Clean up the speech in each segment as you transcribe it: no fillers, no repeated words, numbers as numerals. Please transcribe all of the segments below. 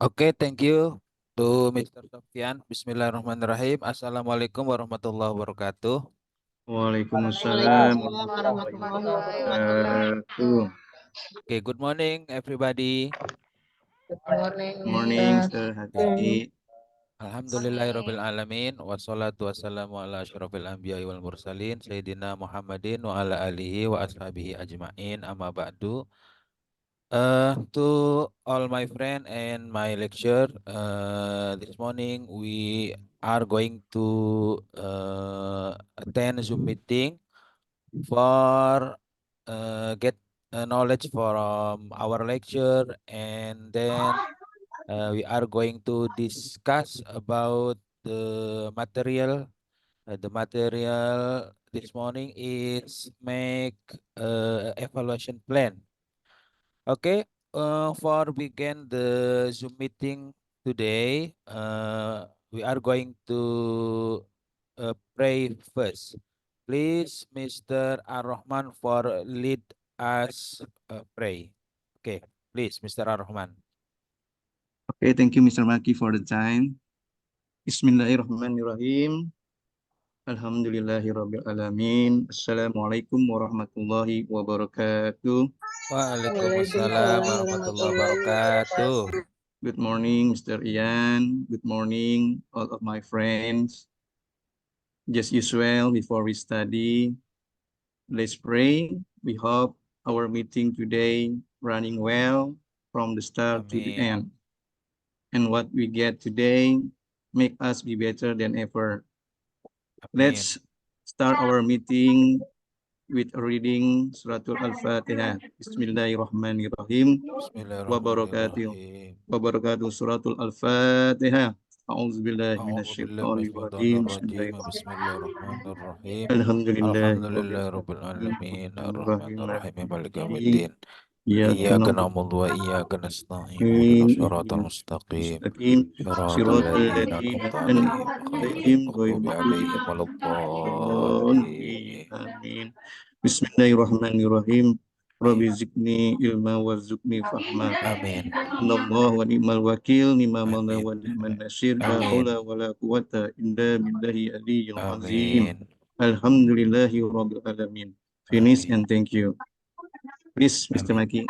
Oke, thank you to Mr. Sofyan. Bismillahirrahmanirrahim. Assalamualaikum warahmatullahi wabarakatuh. Waalaikumsalam Waalaikumsalam warahmatullahi warahmatullahi wabarakatuh. wabarakatuh. Okay, good morning everybody. Good morning, Morning, Mister. Mr. Hadi. Alhamdulillahirabbil alamin wassalatu wassalamu ala asyrofil anbiya'i wal mursalin sayyidina Muhammadin wa ala alihi wa ashabihi ajmain amma ba'du. To all my friend and my lecture, this morning we are going to attend Zoom meeting for get knowledge from our lecture, and then we are going to discuss about the material. The material this morning is make evaluation plan. Okay, for begin the Zoom meeting today, we are going to pray first. Please, Mr. Ar-Rahman, for lead us pray. Okay, please, Mr. Ar-Rahman. Okay, thank you, Mr. Maki, for the time. Bismillahirrahmanirrahim. Alhamdulillahirabbil alamin. Assalamualaikum warahmatullahi wabarakatuh. Waalaikumsalam Waalaikumsalam warahmatullahi warahmatullahi wabarakatuh. wabarakatuh. Good morning, Mr. Ian. Good morning, all of my friends. Just usual, before we study, let's pray. We hope our meeting today running well from the start to the Amin. end. And what we get today make us be better than ever. Amin. Let's start our meeting with reading Suratul Al-Fatihah. Bismillahirrahmanirrahim. Wabarakatuh. Bismillahirrahmanirrahim. Wabarakatuh. Suratul Al-Fatihah. A'udzubillahi A'udzubillahi minasyaitonirrajim. minasyaitonirrajim. Bismillahirrahmanirrahim. Alhamdulillahirabbil alamin. Arrahmanirrahim. Maliki yaumiddin. Iyyaka na'budu wa iyyaka nasta'in. Ihdinas siratal mustaqim. Siratal ladzina an'amta 'alaihim ghairil maghdubi 'alaihim waladdallin. Amin. Bismillahirrahmanirrahim. Rabbi Amin. zidni ilma warzuqni fahma. Amin. Hasbunallahu wa ni'mal wakil, ni'mal maula Amin. wa ni'mal nasir. La Amin. haula wa la quwwata illa billahi aliyyil azim. Amin. Alhamdulillahi rabbil alamin. Finish Amin. and thank you. Please, Mr. Amin. Maki.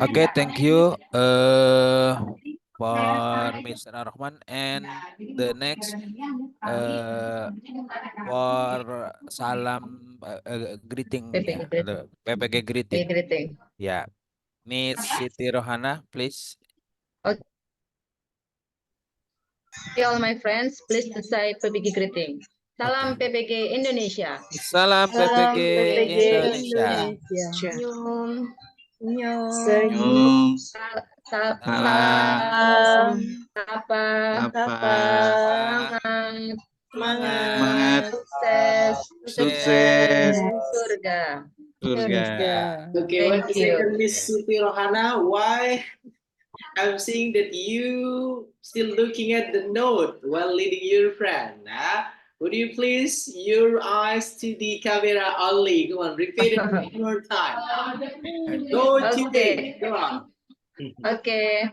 Okay, thank you for Mr. Rahman, and the next uh, for salam greeting PPG ya, greeting. the PPG greeting. PPG greeting. Ya, Miss Siti Rohana, please. Okay, all my friends, please to say PPG greeting. Salam Okay. PPG Indonesia. Salam PPG Indonesia. Senyum. Senyum. Salam. Salam. Apa. Apa. Semangat. Semangat. Sukses. Sukses. Surga. Surga. Okay, Thank 1 you. second, Miss Suti Rohana. Why I'm seeing that you still looking at the note while leading your friend. Would you please your eyes to the camera only? Come on, repeat it one more time. Go Okay. Go on. Okay.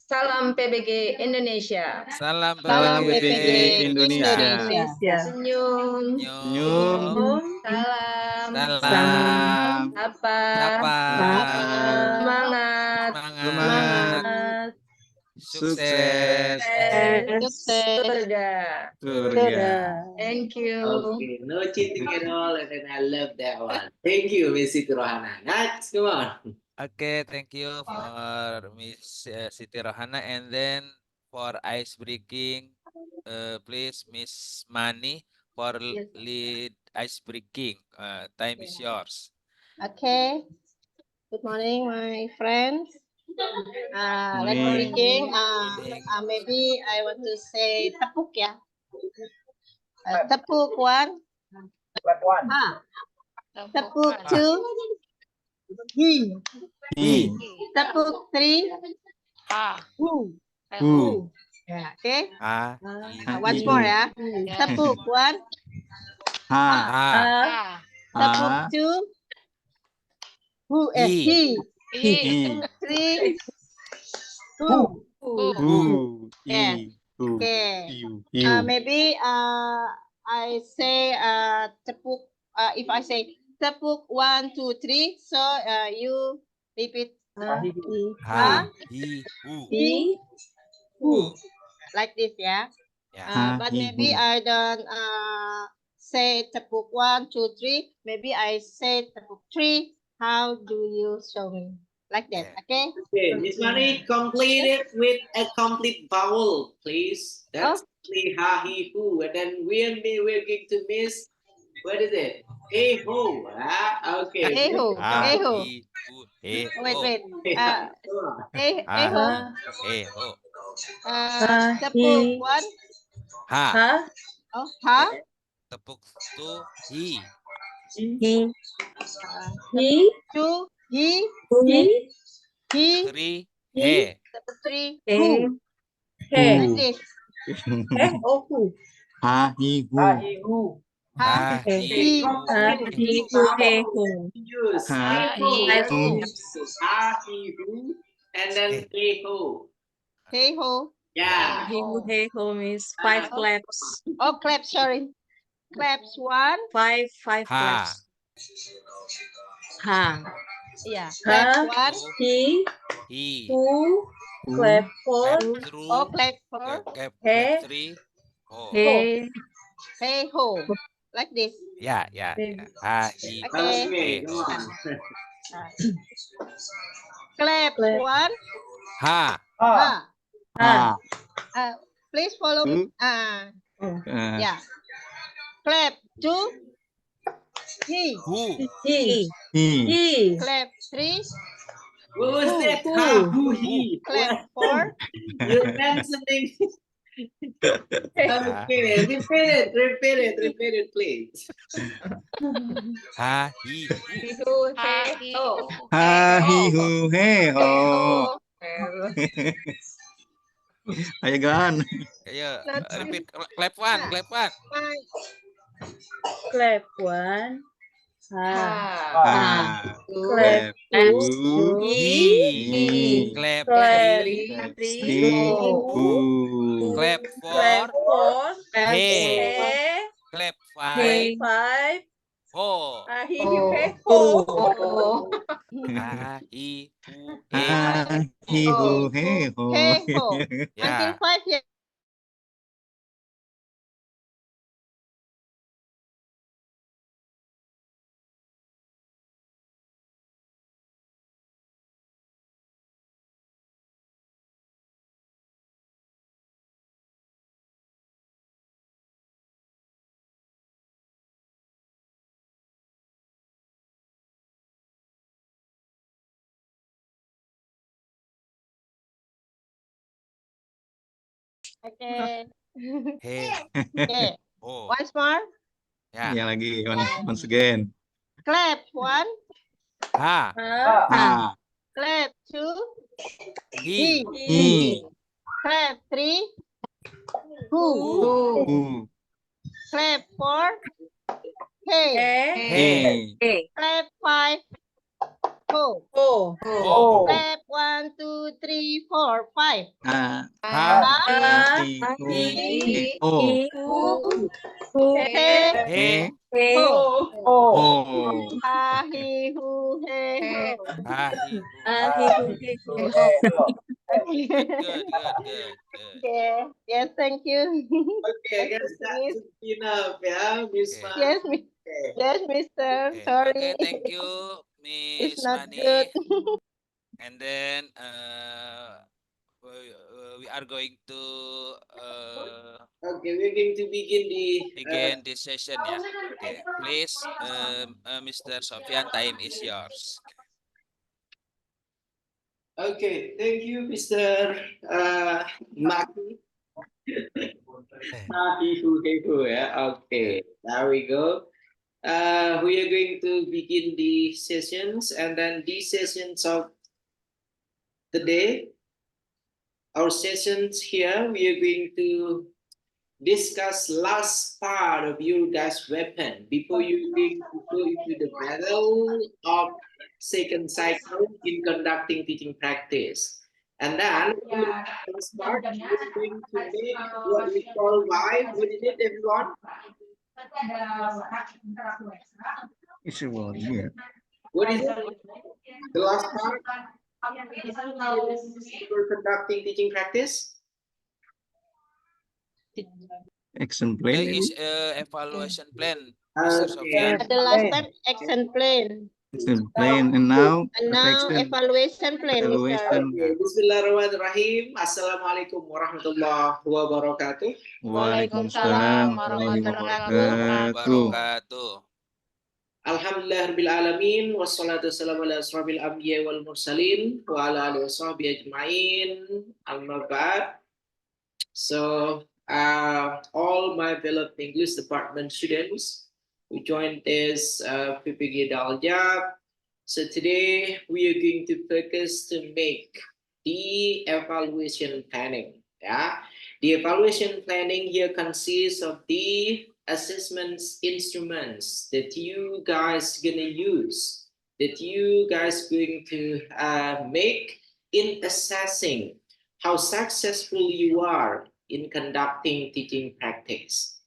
Salam PPG Indonesia. Salam Salam PPG PPG Indonesia. Senyum. Senyum. Salam. Salam. Apa. Sapa. Semangat. Semangat. Sukses. Surga. Surga. Thank you. Okay, no cheating at all, and then I love that one. Thank you, Miss Siti Rohana. Next, come on. Okay, thank you for Miss Siti Rohana, and then for ice breaking, please Miss Mani for lead ice breaking. Time is yours. Okay. Good morning, my friends. Let's Morning. begin. Morning. Maybe I want to say tepuk ya. Tepuk one. Tepuk two. He. Tepuk three. Who. Okay. Once Ibu. more ya. Tepuk one. Ah. Tepuk two. He. He. Three. Who? Who? Yeah. Who? Okay. You. Maybe I say tepuk. If I say tepuk 1, 2, 3, so you repeat. Ha, hi, hu. He, Who. like this, yeah. Yeah. But Hi, maybe who. I don't say tepuk 1, 2, 3. Maybe I say tepuk 3. How do you show me? Like that, Yeah. okay? Okay, Miss Mani, complete it with a complete vowel, please. That's the ha, he, who. And then we're going to miss, what is it? Hey, ho. Ah, okay. Hey ho, Ha, hey ho. hi, hu, he, Wait, ho. wait. Yeah, come on. Hey Ha, ho. hi, he, ho. Tepuk 1. Ha. Oh, ha. Tepuk tu, hi. Tepuk 2. He. He. Three, he. Tepuk 3. Who. Like Who. this. Ha, hi, who. Ha. Ha, hi, He. hu, he, ho. Use Ha, hey, ho. He. That's who. ha, he, who. And then He. hey, ho. Hey ho. Yeah. Hey home is five Oh, claps. oh, clap. Sorry. Claps 1. Five Ha. claps. Ha. Yeah. Claps 1. Who, He. he. Who. Who. Clap Clap for. Oh, through, clap 4. clap three, ho. Hey. Hey ho. Like this. Yeah, yeah, yeah. Ha, hi, hu, Okay. he, Okay, come ho. on. Clap 1. Ha. Ha. Ha. Please follow me. Who. Yeah. Clap 2. He. Who. He. He. He. Clap 3. What was Who. that? Ha, who, Who. he. Clap 4. You're mentioning. Ha, Okay, repeat it, please. ha, hi, hu. Ha, hi, who, hey, ho. Ayo, Gan. Ayo, Not repeat. Clap one, clap one. Clap 1. Ha. Ha. Clap Clap. 2. Who. He. He. Clap Clap three. 3. Who. Clap Clap four. 4. Hey. Hey. Clap Clap five. 5. Ho. He. Hey. Ho. Ha, hi, hu, he, ho. Ha, hi, who, hey, ho. Hey ho. Until Yeah. 5 here. Okay. He, Okay. ho. Once more. Yeah. Ya lagi, once again. Clap 1. Ha, Ha. Clap 2. hi, He. Clap 3. Who. hu, Who. Clap 4. Hey. he, Hey. Clap 5. Ho. ho. Clap 1, 2, 3, 4, 5. Ha. Ha, Hi, hi, who, hey, ho. Who. Hey. he, Hey. Ho. Ho. Ha, he, who, hey, ho. ha, hi, hu, he, He. ho. Okay. Good, good, good, good, good. Okay. Yes, thank you. Okay, I guess that should be enough, yeah, Miss Okay. Ma. Yes, Okay. yes, mister. Okay, Sorry. okay, thank you, It's Miss not good. Mani. And then we are going to Okay, we're going to begin the. begin this session, yeah. Okay, please, Mr. Sofyan, time is yours. Okay, thank you, Mr. Maki. Maki, yeah. Okay, there we go. We are going to begin the sessions, and then these sessions of the day, our sessions here, we are going to discuss last part of your guys' weapon before you going to go into the battle of second cycle in conducting teaching practice. And then first part, we're going to make what we call vibe. What is it, everyone? It's a one, yeah. What is it? The last part, we're conducting teaching practice. Action plan, There maybe? is a evaluation plan, Mr. Okay. Sofian. The last time action plan. Action plan, and now And now reflection. evaluation plan, Mr. Evaluation. Okay. Bismillahirrahmanirrahim. Assalamualaikum warahmatullahi wabarakatuh. Waalaikumsalam warahmatullahi wabarakatuh. Wabarakatuh. Alhamdulillahirabbil alamin wassalatu wassalamu ala asrofil anbiya wal mursalin wa ala alihi washabbihi ajmain. Amma ba'd. So, all my beloved English department students who joined this PPG Daljab. So today we are going to focus to make the evaluation planning. Yeah, the evaluation planning here consists of the assessments instruments that you guys gonna use, that you guys going to make in assessing how successful you are in conducting teaching practice.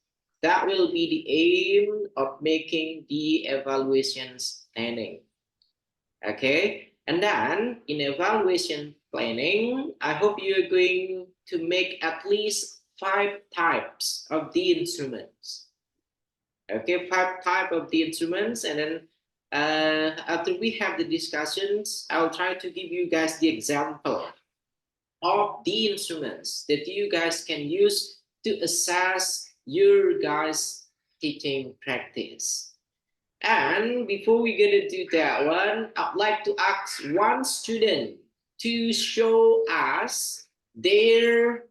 That will be the aim of making the evaluations planning. Okay, and then in evaluation planning, I hope you're going to make at least 5 types of the instruments. Okay, 5 types of the instruments, and then after we have the discussions, I'll try to give you guys the example of the instruments that you guys can use to assess your guys' teaching practice. And before we're gonna do that one, I'd like to ask one student to show us their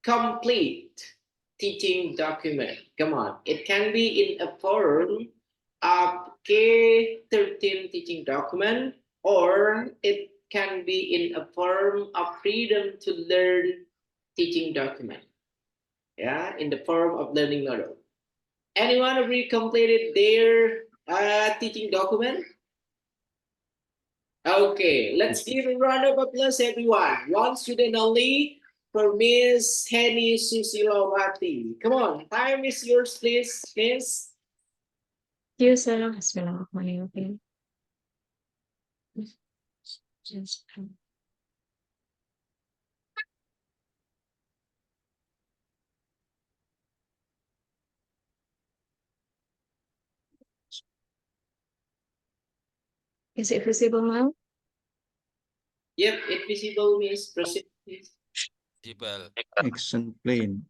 complete teaching document. Come on, it can be in a form of K-13 teaching document, or it can be in a form of freedom to learn teaching document. Yeah, in the form of learning model. Anyone already completed their teaching document? Okay, let's give a round of applause, everyone. One student only for Miss Henny Susilowati. Come on, time is yours, please, Miss. Bismillahirrahmanirrahim. Is it visible now? Yep, it's visible, Miss. Proceed, please. Jibal. Action plan.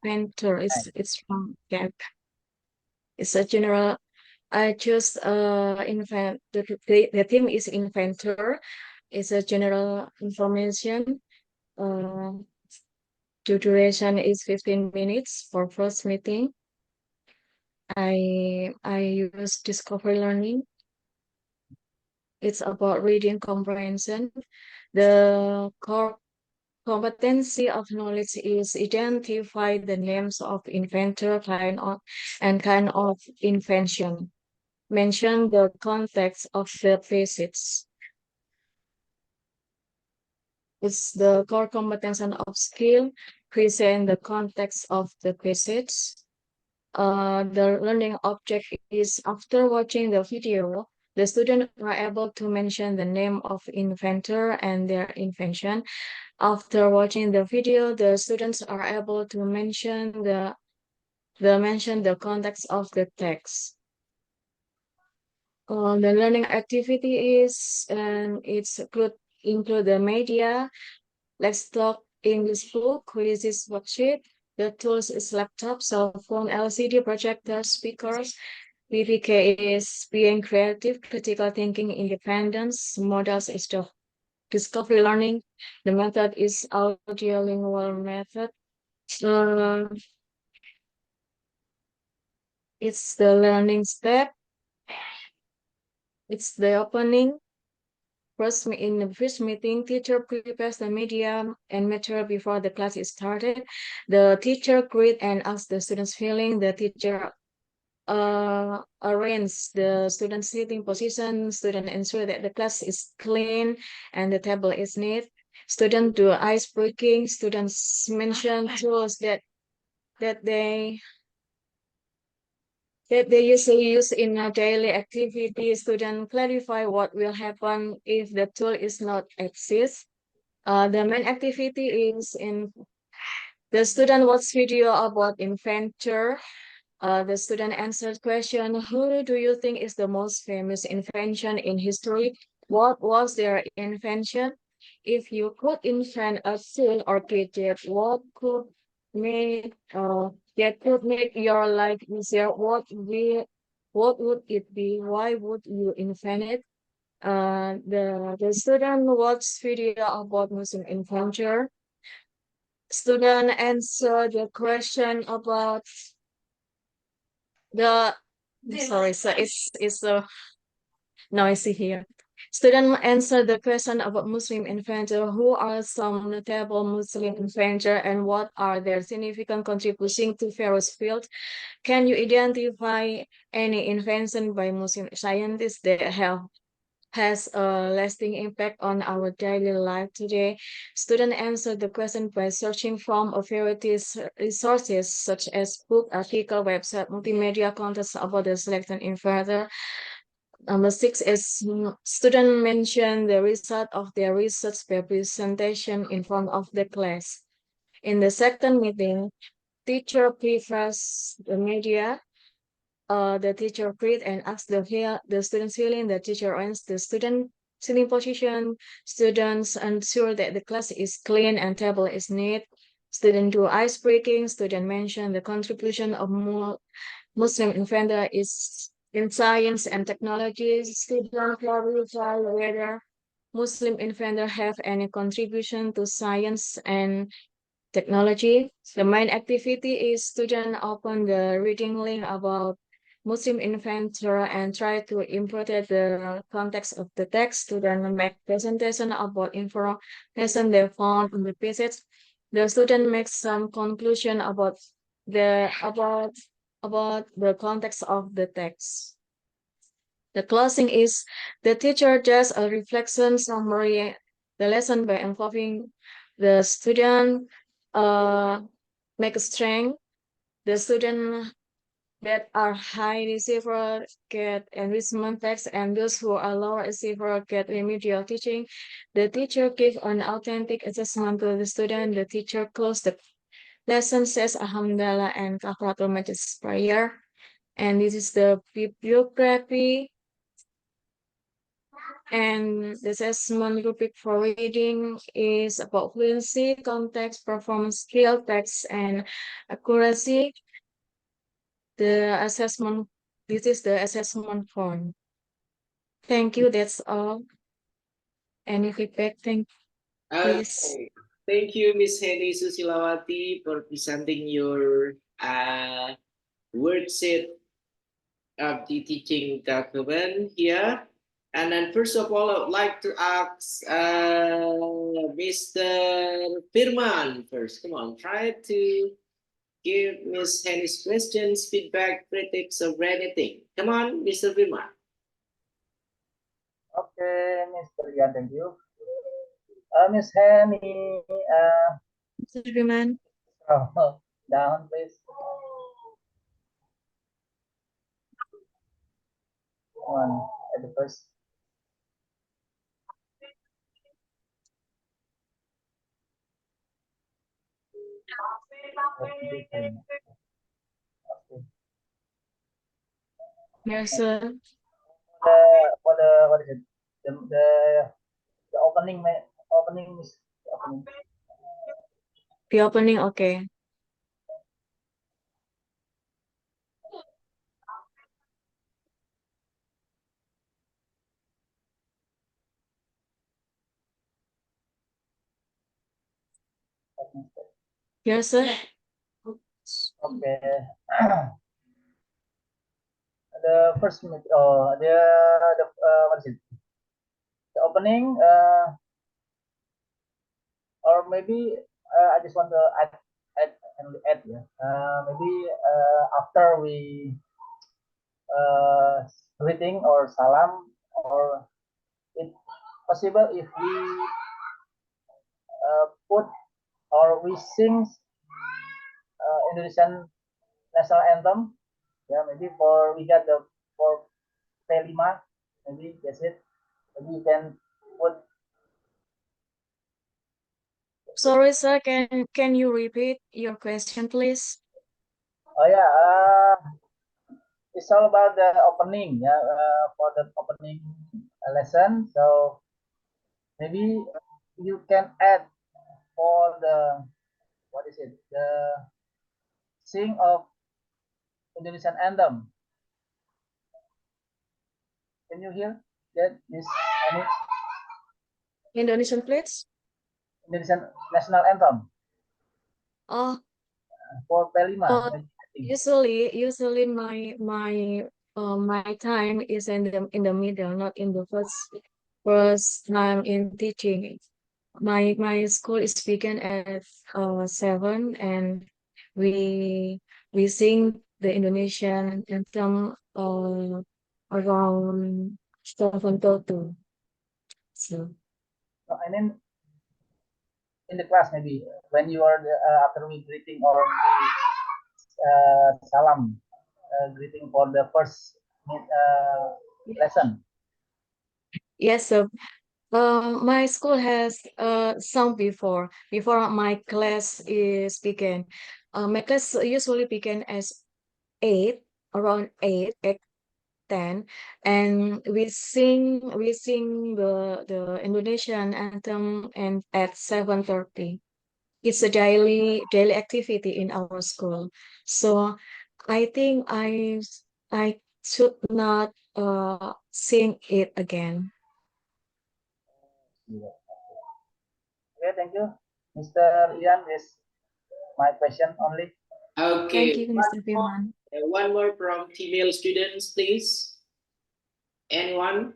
Inventor is it's from Gap. It's a general. I choose invent the theme is inventor. It's a general information. The duration is 15 minutes for first meeting. I use discovery learning. It's about reading comprehension. The core competency of knowledge is identify the names of inventor, kind of invention. Mention the context of the visits. It's the core competence of skill, present the context of the visits. The learning object is after watching the video, the students are able to mention the name of inventor and their invention. After watching the video, the students are able to mention the context of the text. The learning activity is it's include the media. Let's talk English book, quizzes, worksheet. The tools is laptop, cell phone, LCD projector, speakers. PPK is being creative, critical thinking, independence. Models is the discovery learning. The method is audiolingual method. It's the learning step. It's the opening. In the first meeting, teacher prepares the medium and material before the class is started. The teacher greet and asks the students' feeling. The teacher arrange the student sitting position. Student ensure that the class is clean and the table is neat. Student do ice breaking. Students mention tools that they usually use in a daily activity. Student clarify what will happen if the tool is not exist. The main activity is in the student watch video about inventor. The student answered question, who do you think is the most famous invention in history? What was their invention? If you could invent a tool or gadget, make that could make your life easier? What would it be? Why would you invent it? The student watched video about Muslim inventor. Student answer the question about the sorry, so it's so noisy here. Student answer the question about Muslim inventor. Who are some notable Muslim inventor and what are their significant contribution to various fields? Can you identify any invention by Muslim scientists that have has a lasting impact on our daily life today? Students answer the question by searching from a variety of resources such as book, article, website, multimedia content about the selected inventor. Number six is student mention the result of their research by presentation in front of the class. In the second meeting, teacher prefers the media. The teacher read and asks the students feeling. The teacher owns the student sitting position. Students ensure that the class is clean and table is neat. Student do ice breaking. Student mention the contribution of Muslim inventor is in science and technology. Student clarify whether Muslim inventor have any contribution to science and technology. The main activity is student open the reading link about Muslim inventor and try to interpret the context of the text. Student make presentation about information they found in the passage. The student makes some conclusion the about about the context of the text. The closing is the teacher does a reflection summary the lesson by involving the student make a strength. The student that are high receiver get enrichment text and those who are lower receiver get remedial teaching. The teacher give an authentic assessment to the student. The teacher close the lesson says Alhamdulillah and Kafaratul Majlis prayer. And this is the bibliography and the assessment rubric for reading is about fluency, context, performance skill, text, and accuracy. The assessment, this is the assessment form. Thank you, that's all. Any feedback? Please. Okay. Thank you, Miss Henny Susilawati, for presenting your worksheet of the teaching document here. And then first of all, I would like to ask Mr. Firman first. Come on, try to give Miss Henny's questions, feedback, critics, or anything. Come on, Mr. Firman. Okay, Mr. Rian, thank you. Miss Henny, Mr. Firman. down, please. One at the first. Okay. Yes, sir. What is it? The opening is opening. The opening, okay. Yes, sir. Okay. The first what is it? The opening or maybe I just want to add yeah. Maybe after we greeting or salam, or it possible if we put or we sing Indonesian national anthem. Yeah, maybe for we got the for P5, maybe that's it. Maybe you can put. Sorry, sir, can you repeat your question, please? Oh yeah, it's all about the opening. Yeah, for the opening lesson. So maybe you can add for the what is it? The sing of Indonesian anthem. Can you hear that? Miss Ani? Indonesian, please. Indonesian national anthem Oh, for P5. oh, I think. usually my time is in the middle, not in the first time in teaching. My school is begin at 7, and we we sing the Indonesian anthem around 7:30. So No, I mean in the class maybe when you are after we greeting or salam greeting for the first lesson. yes, so my school has sung before my class is begin. My class usually begin as 8, around 8:10, and we sing the Indonesian anthem and at 7:30. It's a daily activity in our school. So I think I should not sing it again. Yeah. Okay, thank you, Mr. Ian. This my question only. Thank Okay, you, Mr. Firman. one more from female students, please. Anyone?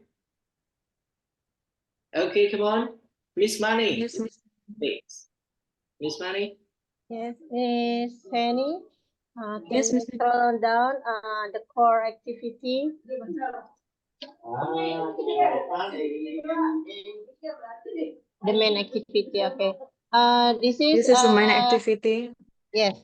Okay, come on. Miss Money, Yes, Mr. please. Miss Money? Yes, Miss Fanny. Can Yes, you Mr. scroll down the core activity? The main activity, okay. This is This is the main activity. yes.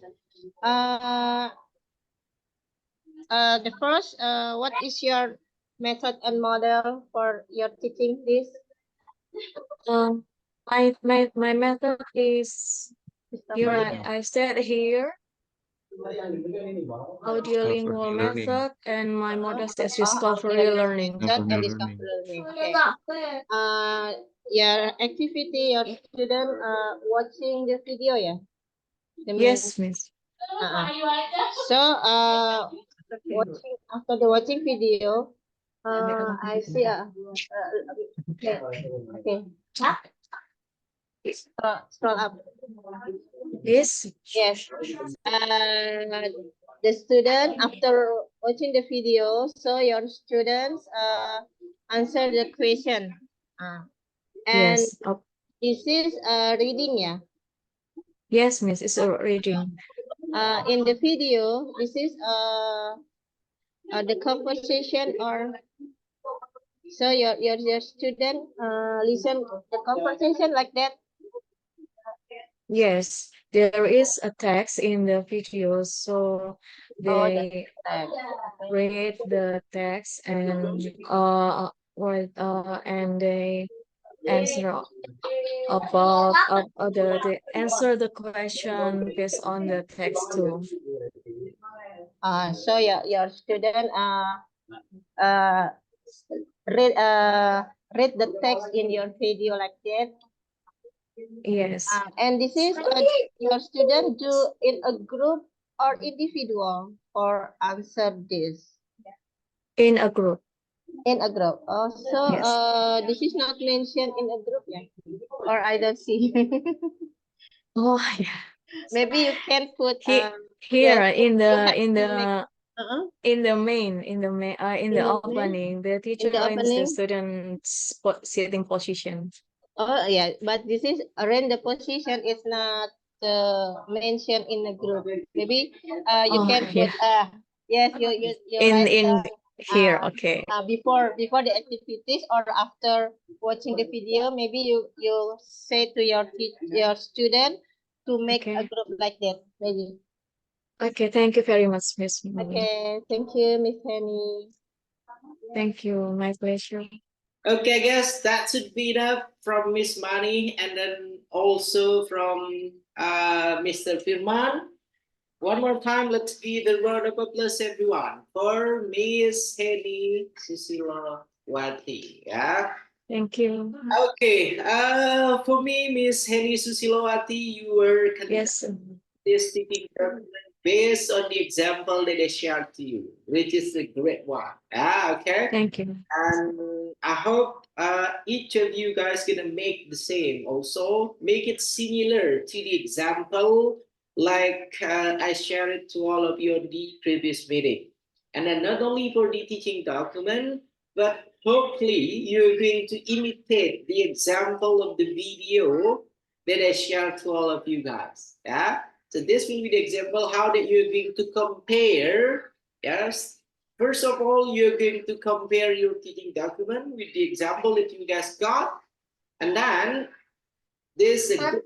The first, what is your method and model for your teaching this? Um, my method is here. I said here audiolingual Learning. method, and my model says discovery learning. Method and Learning. discovery learning. Okay. Your activity, your student watching the video, yeah. The main. Yes, Miss. So watching after the watching video, I see okay. Okay. Scroll up. Yes. Yes. The student after watching the video, so your students answer the question. And Yes. this is reading, yeah. Yes, Miss. It's a reading. In the video, this is the conversation, or so your student listen the conversation like that. Yes, there is a text in the video, so they read the text and they answer about they answer the question based on the text too. So your student read read the text in your video like that. Yes. And this is your student do in a group or individual or answer this? In a group. In a group. Oh, so Yes. this is not mentioned in a group, yeah? Or I don't see. Oh yeah. Maybe you can put Here yes, in you have the to make, in the the opening, the teacher in the arranges the opening. students' sitting position. Oh yeah, but this is arrange the position is not mentioned in the group. Maybe you Oh can put yeah. yes you write In Here, okay. Before the activities or after watching the video, maybe you say to your student to make a Okay. group like that, maybe. Okay, thank you very much, Miss Moni. Okay, thank you, Miss Henny. Thank you, my pleasure. Okay, I guess that should be enough from Miss Mani and then also from Mr. Firman. One more time, let's give the round of applause, everyone, for Miss Heli Susilowati. Yeah. Thank you. Okay. For me, Miss Heli Susilowati, you were Yes. this teaching based on the example that I shared to you, which is a great one. Okay. Thank you. And I hope each of you guys gonna make the same. Also, make it similar to the example like I shared it to all of you on the previous meeting. And then not only for the teaching document, but hopefully you're going to imitate the example of the video that I shared to all of you guys. Yeah. So this will be the example how that you're going to compare. Yes. First of all, you're going to compare your teaching document with the example that you guys got, and then this is a kind of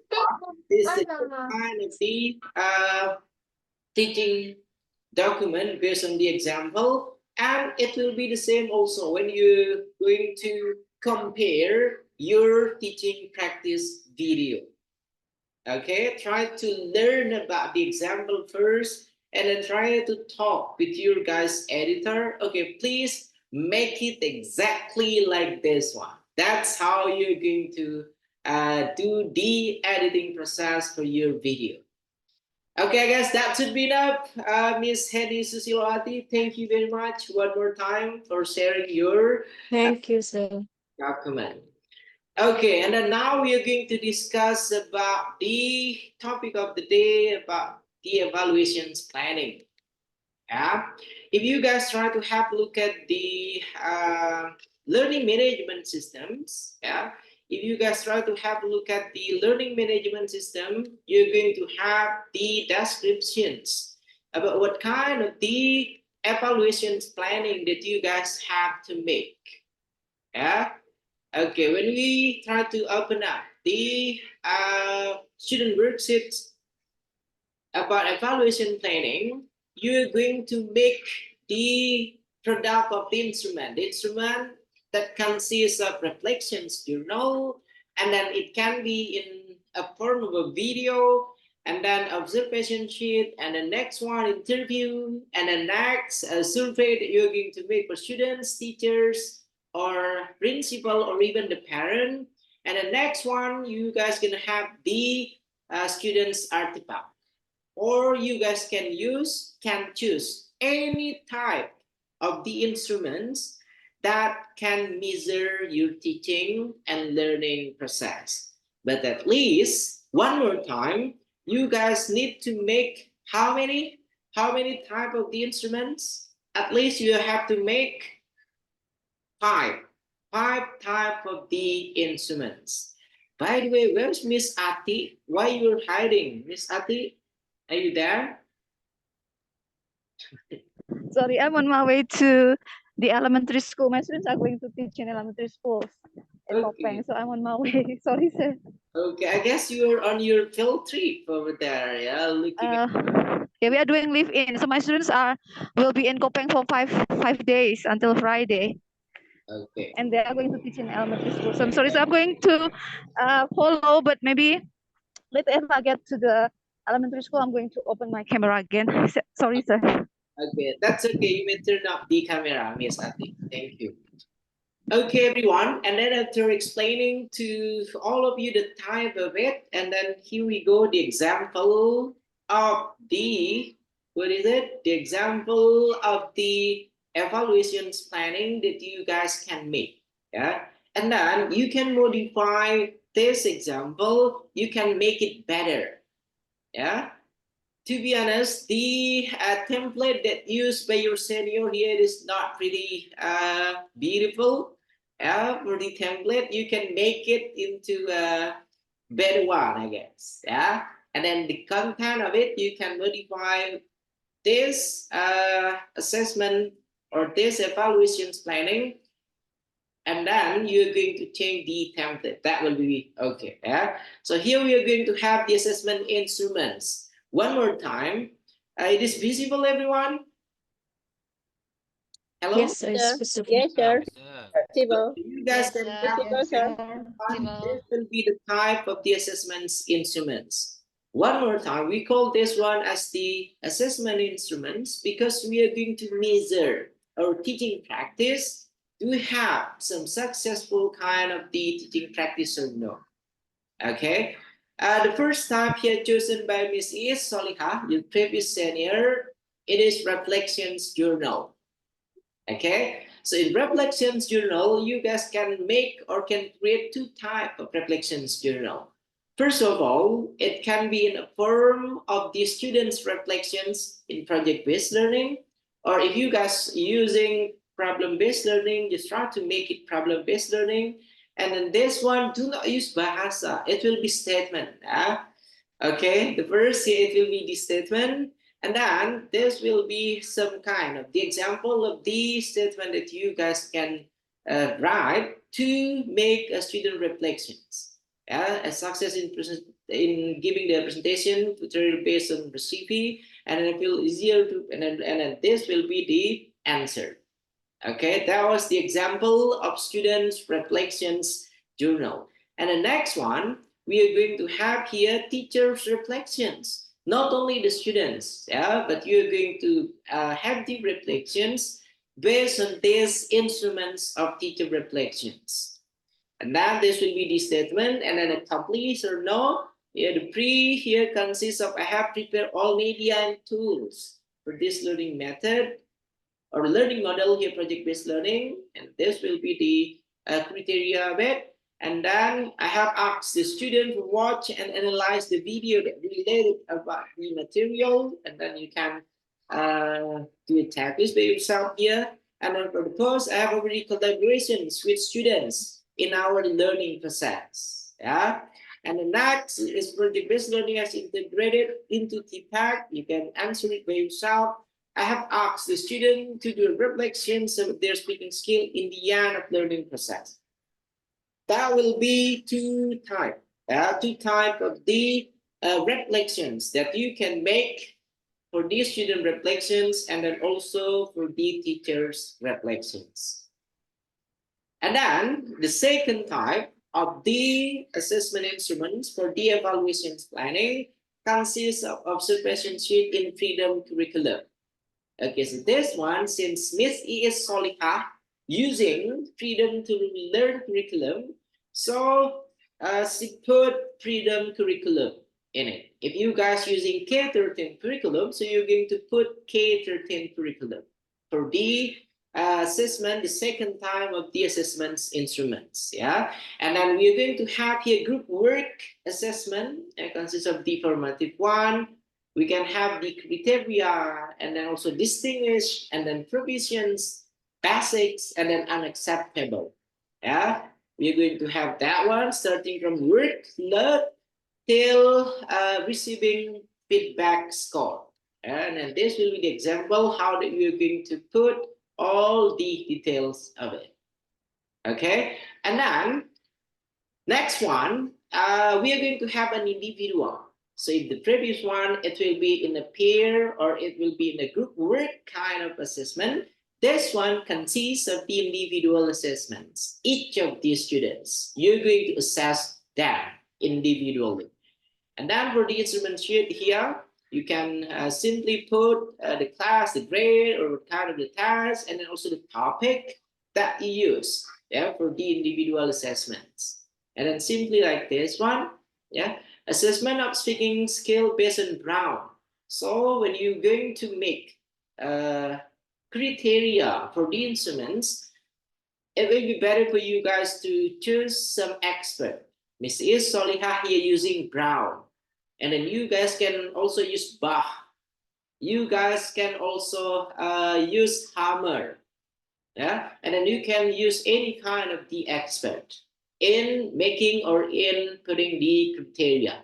the teaching document based on the example, and it will be the same also when you're going to compare your teaching practice video. Okay, try to learn about the example first and then try to talk with your guys editor. Okay, please make it exactly like this one. That's how you're going to do the editing process for your video. Okay, I guess that should be enough. Miss Hedi Susilowati, thank you very much one more time for sharing your Thank you, sir. document. Okay, and then now we are going to discuss about the topic of the day about the evaluations planning. Yeah, if you guys try to have a look at the learning management systems, yeah, if you guys try to have a look at the learning management system, you're going to have the descriptions about what kind of the evaluations planning that you guys have to make. Yeah. Okay, when we try to open up the student worksheets about evaluation planning, you're going to make the product of the instrument that consists of reflections journal, and then it can be in a form of a video, and then observation sheet, and the next one interview, and the next survey that you're going to make for students, teachers, or principal, or even the parent, and the next one you guys gonna have the students artifact, or you guys can choose any type of the instruments that can measure your teaching and learning process. But at least one more time, you guys need to make how many type of the instruments? At least you have to make five type of the instruments. By the way, where's Miss Ati? Why you're hiding, Miss Ati? Are you there? Sorry, I'm on my way to the elementary school. My students are going to teach in elementary schools in Okay. Kopeng, so I'm on my way. Sorry, sir. Okay, I guess you're on your field trip over there, yeah, looking at. Yeah, we are doing live-in, so my students will be in Kopeng for five days until Friday, Okay. and they are going to teach in elementary school. So I'm sorry, so I'm going to follow, but maybe later if I get to the elementary school, I'm going to open my camera again. Sorry, sir. Okay, that's okay. You may turn off the camera, Miss Ati. Thank you. Okay, everyone. And then after explaining to all of you the type of it, and then here we go, the example of the, what is it? The example of the evaluations planning that you guys can make. Yeah. And then you can modify this example, you can make it better. Yeah. To be honest, the template that used by your senior here is not pretty beautiful. For the template, you can make it into a better one, I guess. Yeah, and then the content of it, you can modify this assessment or this evaluations planning, and then you're going to change the template. That will be okay. Yeah. So here we are going to have the assessment instruments. One more time. It is visible, everyone? Hello? Yes, sir, it's Sir. possible. Yes, sir. Yeah. Possible. You guys can Possible, sir. this will be the type of the assessments instruments. One more time, we call this one as the assessment instruments because we are going to measure our teaching practice. Do we have some successful kind of the teaching practice or no? Okay. The first type here chosen by Miss E. Soliha, your previous senior, it is reflections journal. Okay, so in reflections journal, you guys can make or can create two types of reflections journal. First of all, it can be in a form of the students' reflections in project-based learning, or if you guys using problem-based learning, just try to make it problem-based learning. And then this one, do not use bahasa. It will be statement. Okay, the first here it will be the statement. And then this will be some kind of the example of the statement that you guys can write to make a student reflections. A success in giving the presentation tutorial based on recipe, and then it will easier to and then this will be the answer. Okay, that was the example of students reflections journal. And the next one we are going to have here teachers reflections. Not only the students, but you're going to have the reflections based on these instruments of teacher reflections. And then this will be the statement, and then accomplish or no. Here the pre here consists of I have prepared all media and tools for this learning method or learning model here, project-based learning, and this will be the criteria of it. And then I have asked the student to watch and analyze the video that related about the material, and then you can do a checklist by yourself here. And then for the post, I have already collaborations with students in our learning process. Yeah. And the next is project-based learning as integrated into TPAC. You can answer it by yourself. I have asked the student to do reflections of their speaking skill in the end of learning process. That will be two type of the reflections that you can make for these student reflections, and then also for the teachers reflections. And then the second type of the assessment instruments for the evaluations planning consists of observation sheet in freedom curriculum. Okay, so this one, since Miss E is Soliha using freedom to learn curriculum, so she put freedom curriculum in it. If you guys using K-13 curriculum, so you're going to put K-13 curriculum for the assessment, the second time of the assessments instruments. Yeah, and then we're going to have here group work assessment. It consists of the formative one. We can have the criteria, and then also distinguish, and then provisions, basics, and then unacceptable. Yeah, we're going to have that one starting from work load till receiving feedback score. And then this will be the example how that you're going to put all the details of it. Okay, and then next one, we are going to have an individual. So in the previous one, it will be in a pair or it will be in a group work kind of assessment. This one consists of the individual assessments. Each of these students, you're going to assess them individually. And then for the instrument sheet here, you can simply put the class, the grade, or kind of the task, and then also the topic that you use for the individual assessments. And then simply like this one, assessment of speaking skill based on Brown. So when you're going to make criteria for the instruments, it will be better for you guys to choose some expert. Miss Is Soliha here using Brown. And then you guys can also use Bach. You guys can also use Hammer. Yeah, and then you can use any kind of the expert in making or in putting the criteria.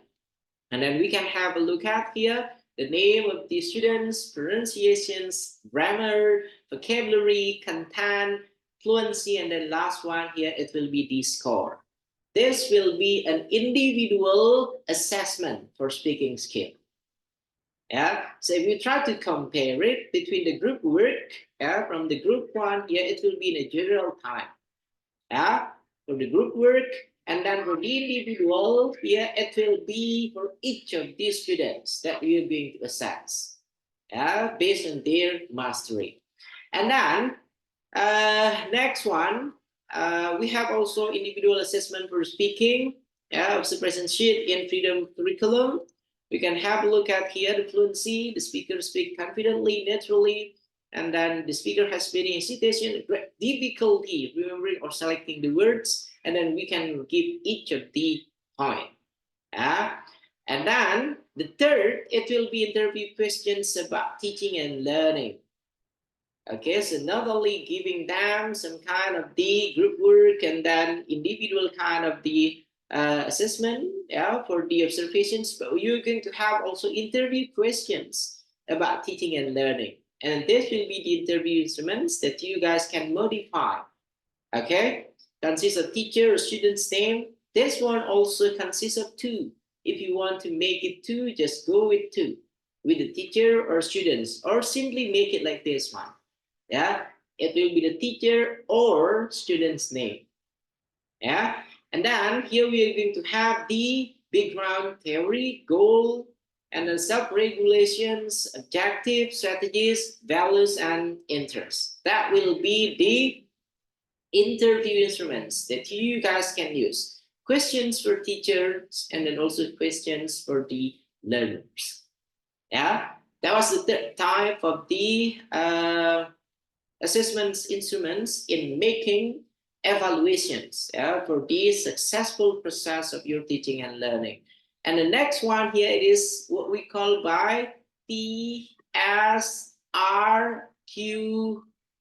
And then we can have a look at here the name of the students, pronunciations, grammar, vocabulary, content, fluency, and then last one here, it will be the score. This will be an individual assessment for speaking skill. Yeah, so if you try to compare it between the group work, yeah, from the group one, yeah, it will be in a general time. Yeah, for the group work, and then for the individual, yeah, it will be for each of these students that we are going to assess, yeah, based on their mastery. And then next one, we have also individual assessment for speaking, yeah, of the present sheet in freedom curriculum. We can have a look at here the fluency, the speaker speak confidently, naturally, and then the speaker has many hesitation, difficulty remembering or selecting the words, and then we can give each of the point. And then the third, it will be interview questions about teaching and learning. Okay, so not only giving them some kind of the group work and then individual kind of the assessment, yeah, for the observations, but you're going to have also interview questions about teaching and learning. And this will be the interview instruments that you guys can modify. Okay, consists of teacher or student's name. This one also consists of two. If you want to make it two, just go with two, with the teacher or students, or simply make it like this one. Yeah, it will be the teacher or student's name. Yeah, and then here we are going to have the background theory, goal, and then self-regulations, objectives, strategies, values, and interests. That will be the interview instruments that you guys can use. Questions for teachers and then also questions for the learners. Yeah, that was the third type of the assessments instruments in making evaluations, yeah, for the successful process of your teaching and learning. And the next one here, it is what we call by TSRQ.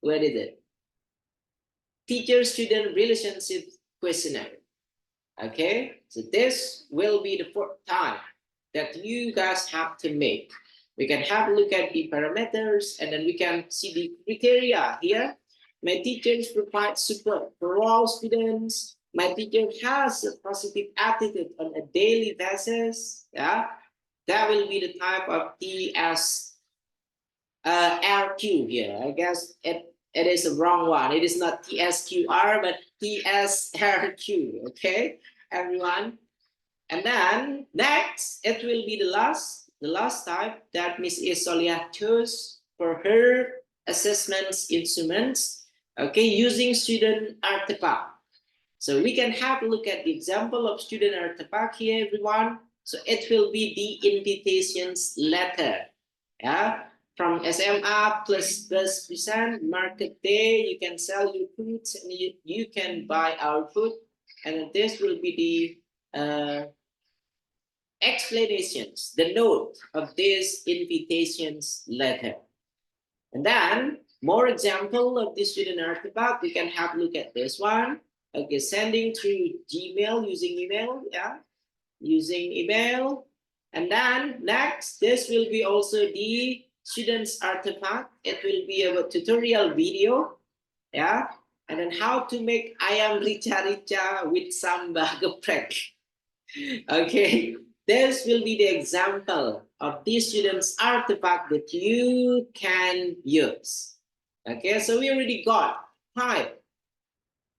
Where is it? Teacher-student relationship questionnaire. Okay, so this will be the fourth time that you guys have to make. We can have a look at the parameters and then we can see the criteria here. My teachers provide support for all students. My teacher has a positive attitude on a daily basis. Yeah, that will be the type of TSRQ here. I guess it is a wrong one. It is not TSQR, but TSRQ. Okay, everyone. And then next, it will be the last type that Miss Isolia chose for her assessments instruments. Okay, using student artifact. So we can have a look at the example of student artifact here, everyone. So it will be the invitations letter. Yeah, from SMA +% market day, you can sell your foods and you can buy our food. And this will be the explanations, the note of this invitations letter. And then more example of this student artifact, we can have a look at this one. Okay, sending through Gmail, using email, yeah, using email. And then next, this will be also the students artifact. It will be a tutorial video, yeah, and then how to make ayam rica-rica with some geprek. Okay, this will be the example of this students artifact that you can use. Okay, so we already got five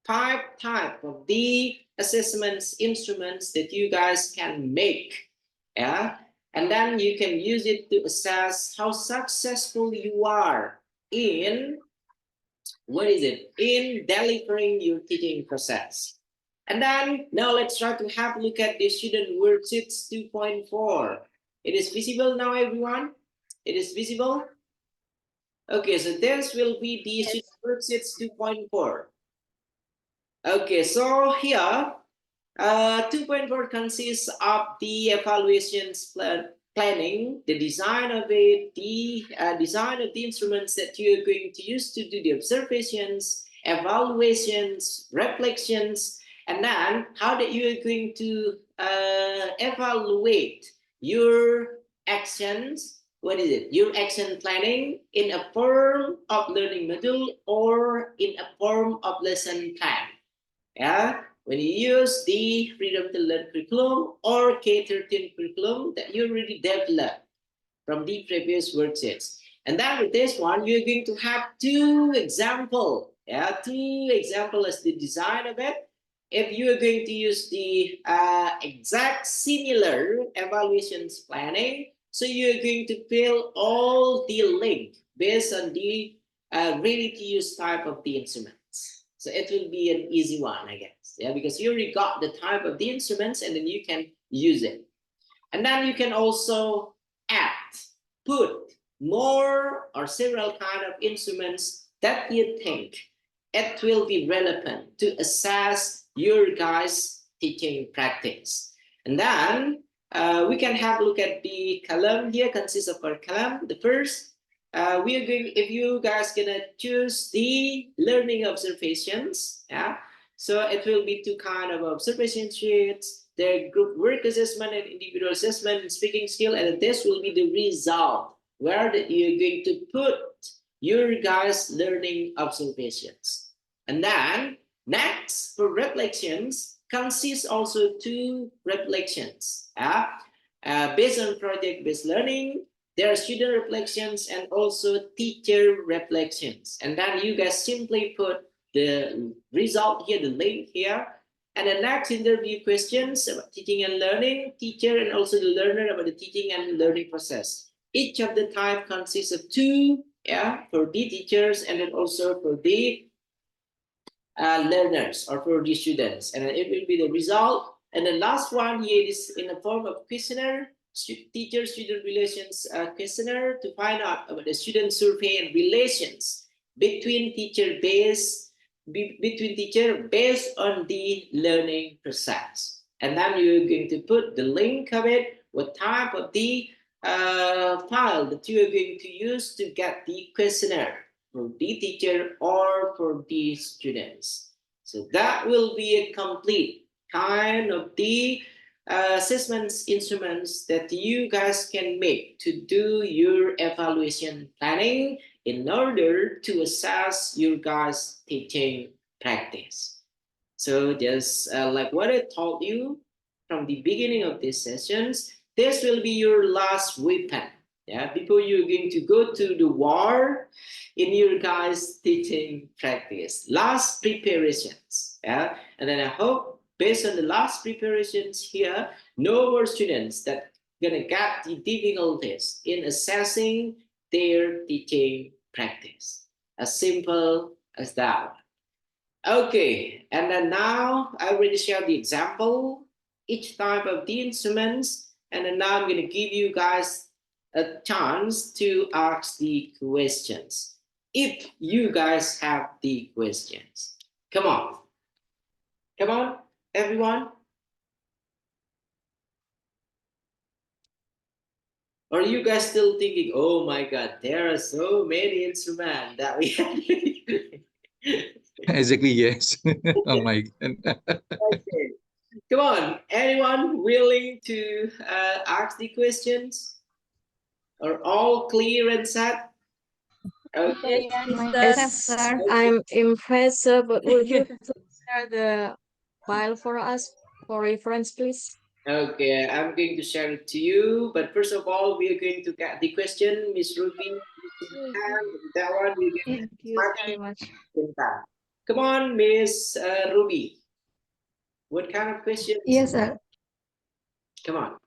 type of the assessments instruments that you guys can make. Yeah, and then you can use it to assess how successful you are in in delivering your teaching process. And then now let's try to have a look at the student worksheets 2.4. It is visible now, everyone? It is visible? Okay, so this will be the student worksheets 2.4. Okay, so here 2.4 consists of the evaluations planning, the design of it, the design of the instruments that you're going to use to do the observations, evaluations, reflections, and then how that you are going to evaluate your actions what is it? Your action planning in a form of learning module or in a form of lesson plan. Yeah, when you use the Freedom to Learn curriculum or K-13 curriculum that you already developed from the previous worksheets. And then with this one, you're going to have two examples. Yeah, two examples as the design of it. If you are going to use the exact similar evaluations planning, so you're going to fill all the link based on the ready to use type of the instruments. So it will be an easy one, I guess. Yeah, because you already got the type of the instruments and then you can use it. And then you can also add, put more or several kind of instruments that you think it will be relevant to assess your guys' teaching practice. And then we can have a look at the column here, consists of our column. The first, we are going, if you guys gonna choose the learning observations, yeah, so it will be two kind of observation sheets, their group work assessment and individual assessment and speaking skill, and this will be the result where you're going to put your guys' learning observations. And then next, for reflections, consists also two reflections. Based on project-based learning, there are student reflections and also teacher reflections. And then you guys simply put the result here, the link here. And the next interview questions about teaching and learning, teacher and also the learner about the teaching and learning process. Each of the type consists of two, yeah, for the teachers and then also for the learners or for the students. And then it will be the result. And the last one here is in the form of questionnaire, teacher-student relations questionnaire to find out about the student survey and relations between teacher based on the learning process. And then you're going to put the link of it, what type of the file that you are going to use to get the questionnaire for the teacher or for the students. So that will be a complete kind of the assessments instruments that you guys can make to do your evaluation planning in order to assess your guys' teaching practice. So just like what I told you from the beginning of these sessions, this will be your last weapon. Yeah, before you're going to go to the war in your guys' teaching practice. Last preparations. Yeah, and then I hope based on the last preparations here, no more students that gonna get the difficulties in assessing their teaching practice. As simple as that. Okay, and then now I already shared the example, each type of the instruments, and then now I'm going to give you guys a chance to ask the questions. If you guys have the questions, come on, everyone. Or are you guys still thinking, oh my God, there are so many instruments that we have? Exactly, yes. Oh my God. Okay. Come on, anyone willing to ask the questions? Are all clear and set? Okay. Yes, I'm impressed, but would you share the file for us for reference, please? Okay, I'm going to share it to you. But first of all, we are going to get the question, Miss Ruby. That one we get Thank you very much. Come on, Miss Ruby. What kind of questions? Yes, sir. Come on.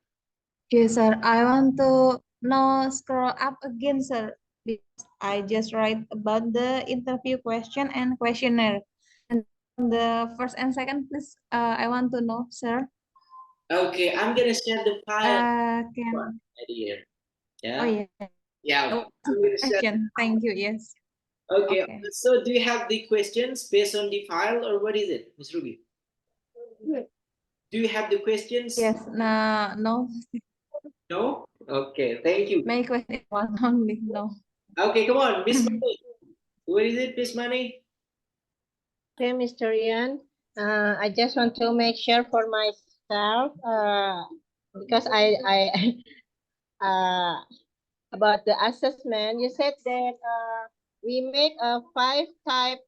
Yes, sir. I want to know scroll up again, sir. Because I just write about the interview question and questionnaire. And the first and second, please, I want to know, sir. Okay, I'm gonna share the file Can right here. Yeah. Oh yeah. Yeah. Oh, I'm gonna share. question. Thank you. Yes. Okay. Okay. So, do you have the questions based on the file, or what is it, Miss Ruby? Do you have the questions? Yes. Nah, no. No? Okay, thank you. My question is one only. No. Okay, come on, Miss Money. What is it, Miss Money? Okay, Mr. Ian. I just want to make sure for myself because I about the assessment, you said that we make a 5-type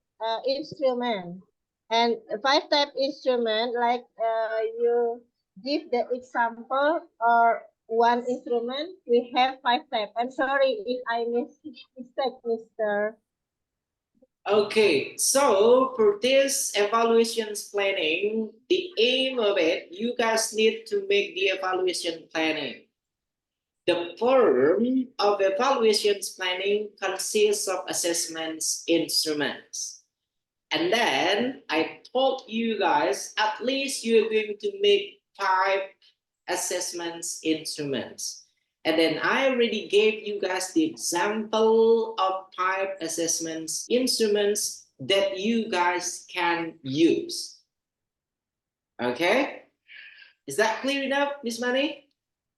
instrument, and 5-type instrument, like you give the example or one instrument, we have 5 types. I'm sorry if I mistake, Mr. Okay, so for this evaluations planning, the aim of it, you guys need to make the evaluation planning. The form of evaluations planning consists of assessments instruments. And then I told you guys, at least you're going to make 5 assessments instruments. And then I already gave you guys the example of 5 assessments instruments that you guys can use. Okay? Is that clear enough, Miss Mani?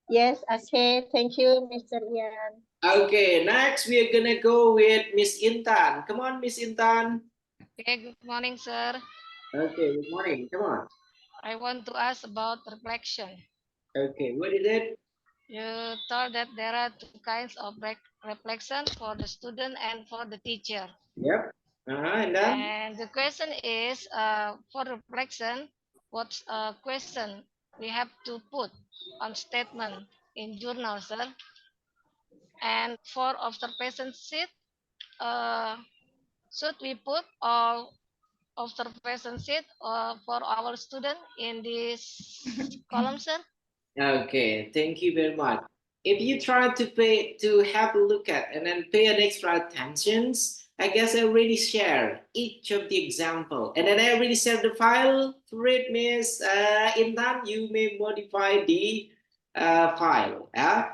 Yes, okay. Thank you, Mr. Ian. Okay, next we are gonna go with Miss Intan. Come on, Miss Intan. Okay, good morning, sir. Okay, good morning. Come on. I want to ask about reflection. Okay, what is it? You told that there are 2 kinds of reflection for the student and for the teacher. Yep. And then? And the question is, for reflection, what's a question we have to put on statement in journal, sir? And for observation sheet, should we put all observation sheet for our student in this column, sir? Okay, thank you very much. If you try to have a look at and then pay an extra attentions, I guess I already share each of the example. And then I already shared the file for it, Miss Intan. You may modify the file. Yeah?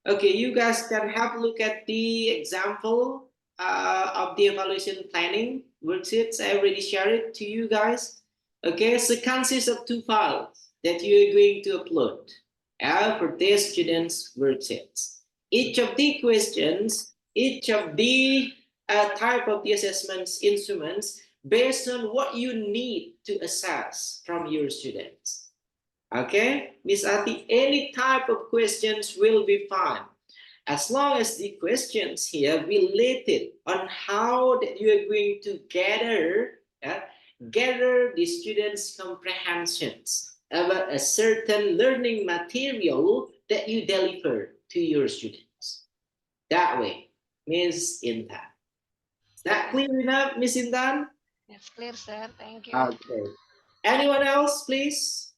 Okay, you guys can have a look at the example of the evaluation planning worksheets. I already shared it to you guys. Okay, so it consists of 2 files that you are going to upload for their students' worksheets. Each of the questions, each of the type of the assessments instruments based on what you need to assess from your students. Okay, Miss Ati, any type of questions will be fine as long as the questions here related on how that you are going to gather the students' comprehensions about a certain learning material that you deliver to your students. That way, Miss Intan. Is that clear enough, Miss Intan? It's clear, sir. Thank you. Okay. Anyone else, please?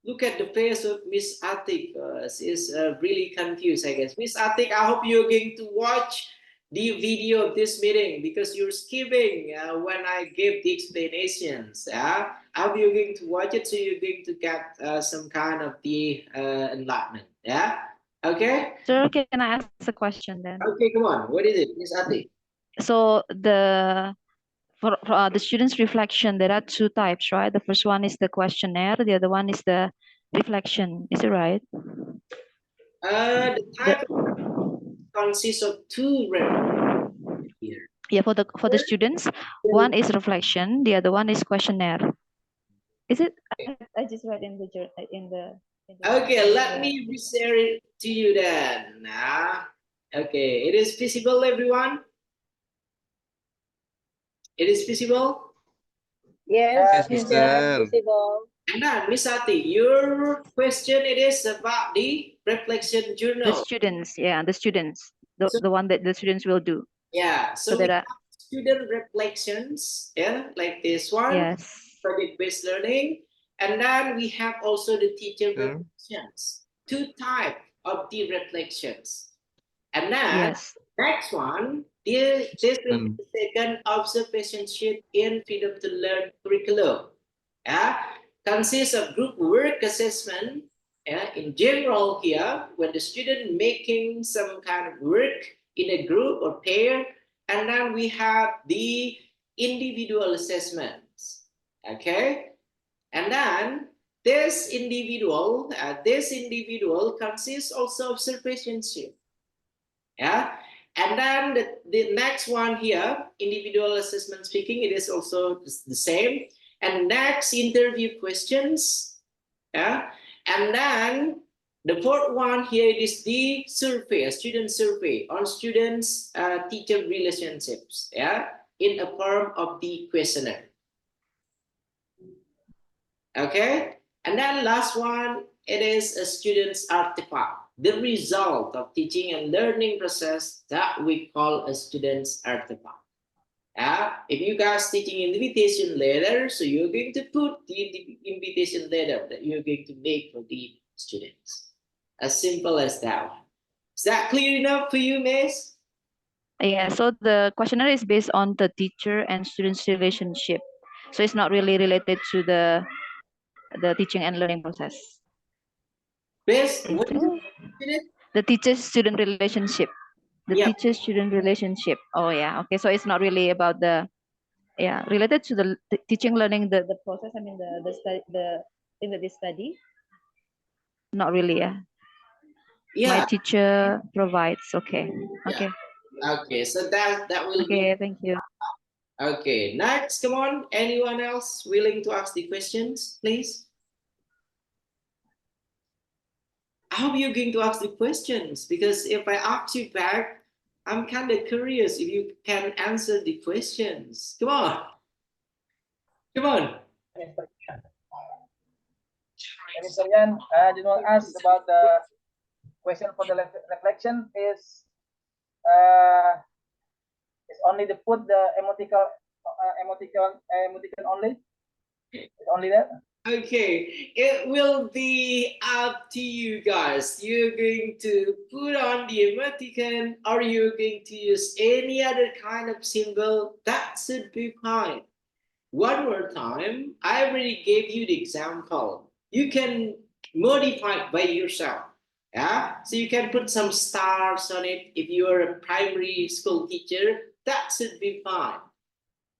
Look at the face of Miss Atik. She's really confused, I guess. Miss Atik, I hope you're going to watch the video of this meeting because you're skipping when I gave the explanations. I hope you're going to watch it so you're going to get some kind of the enlightenment. Yeah? Okay? Sir, can I ask a question then? Okay, come on. What is it, Miss Atik? So for the students' reflection, there are 2 types, right? The first one is the questionnaire. The other one is the reflection. Is it right? The type consists of 2 here. Yeah, for the students, one is reflection. The other one is questionnaire. Is it? I just read in the Okay, let me share it to you then. Okay, it is visible, everyone? It is visible? Yes, Yes, yes, Mister. visible. And then, Miss Ati, your question it is about the reflection the journal. students, yeah, the students, the one that the students will do. Yeah, so So we there have are, student reflections, yeah, like this one, yes, project-based learning. And then we have also the teacher Sure. reflections, 2 types of the reflections. And then yes, next one, this will be the second observation sheet in Freedom to Learn curriculum. Consists of group work assessment. In general here, when the student making some kind of work in a group or pair, and then we have the individual assessments. Okay, and then this individual consists also of observation sheet. Yeah, and then the next one here, individual assessment speaking, it is also the same. And next, interview questions. Yeah, and then The fourth one here is the survey, a student survey on students' teacher relationships, yeah, in a form of the questionnaire. Okay, and then last one, it is a student's artifact, the result of teaching and learning process that we call a student's artifact. If you guys teaching invitation letter, so you're going to put the invitation letter that you're going to make for the students. As simple as that one. Is that clear enough for you, Miss? Yeah, so the questionnaire is based on the teacher and students relationship. So it's not really related to the teaching and learning process. Miss, what is it? The teacher-student relationship. The Yeah. teacher-student relationship. Oh yeah, okay. So it's not really about the related to the teaching learning the process. I mean the study, the thing that they study. Not really, yeah. Yeah. My teacher provides. Okay. Yeah. Okay. Okay, so that will be. Okay, thank you. Okay, next, come on. Anyone else willing to ask the questions, please? How are you going to ask the questions? Because if I ask you back, I'm kind of curious if you can answer the questions. Come on. Come on. Mr. Yan, I just want to ask about the question for the reflection is only the put the emoticon only? It's only that? Okay, it will be up to you guys. You're going to put on the emoticon or you're going to use any other kind of symbol. That should be fine. One more time, I already gave you the example. You can modify it by yourself. Yeah, so you can put some stars on it. If you are a primary school teacher, that should be fine.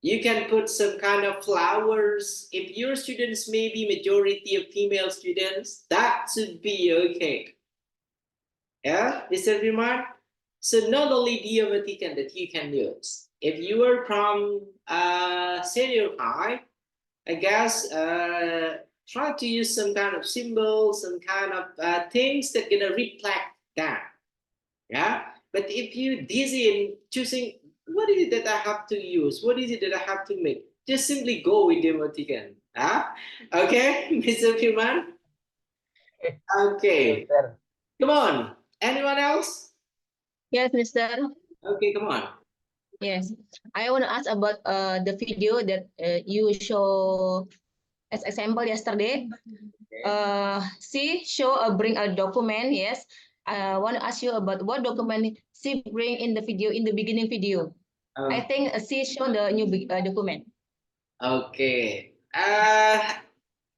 You can put some kind of flowers. If your students may be majority of female students, that should be okay. Yeah, Mr. Rimar? So not only the emoticon that you can use. If you are from senior high, I guess try to use some kind of symbols, some kind of things that gonna reflect that. Yeah, but if you dizzy in choosing what is it that I have to use, what is it that I have to make, just simply go with the emoticon. Okay, Mr. Firman. Okay, come on. Anyone else? Yes, Mister. Okay, come on. Yes, I want to ask about the video that you show as example yesterday. She bring a document. Yes, I want to ask you about what document she bring in the video in the beginning video. I think she show the new document. Okay.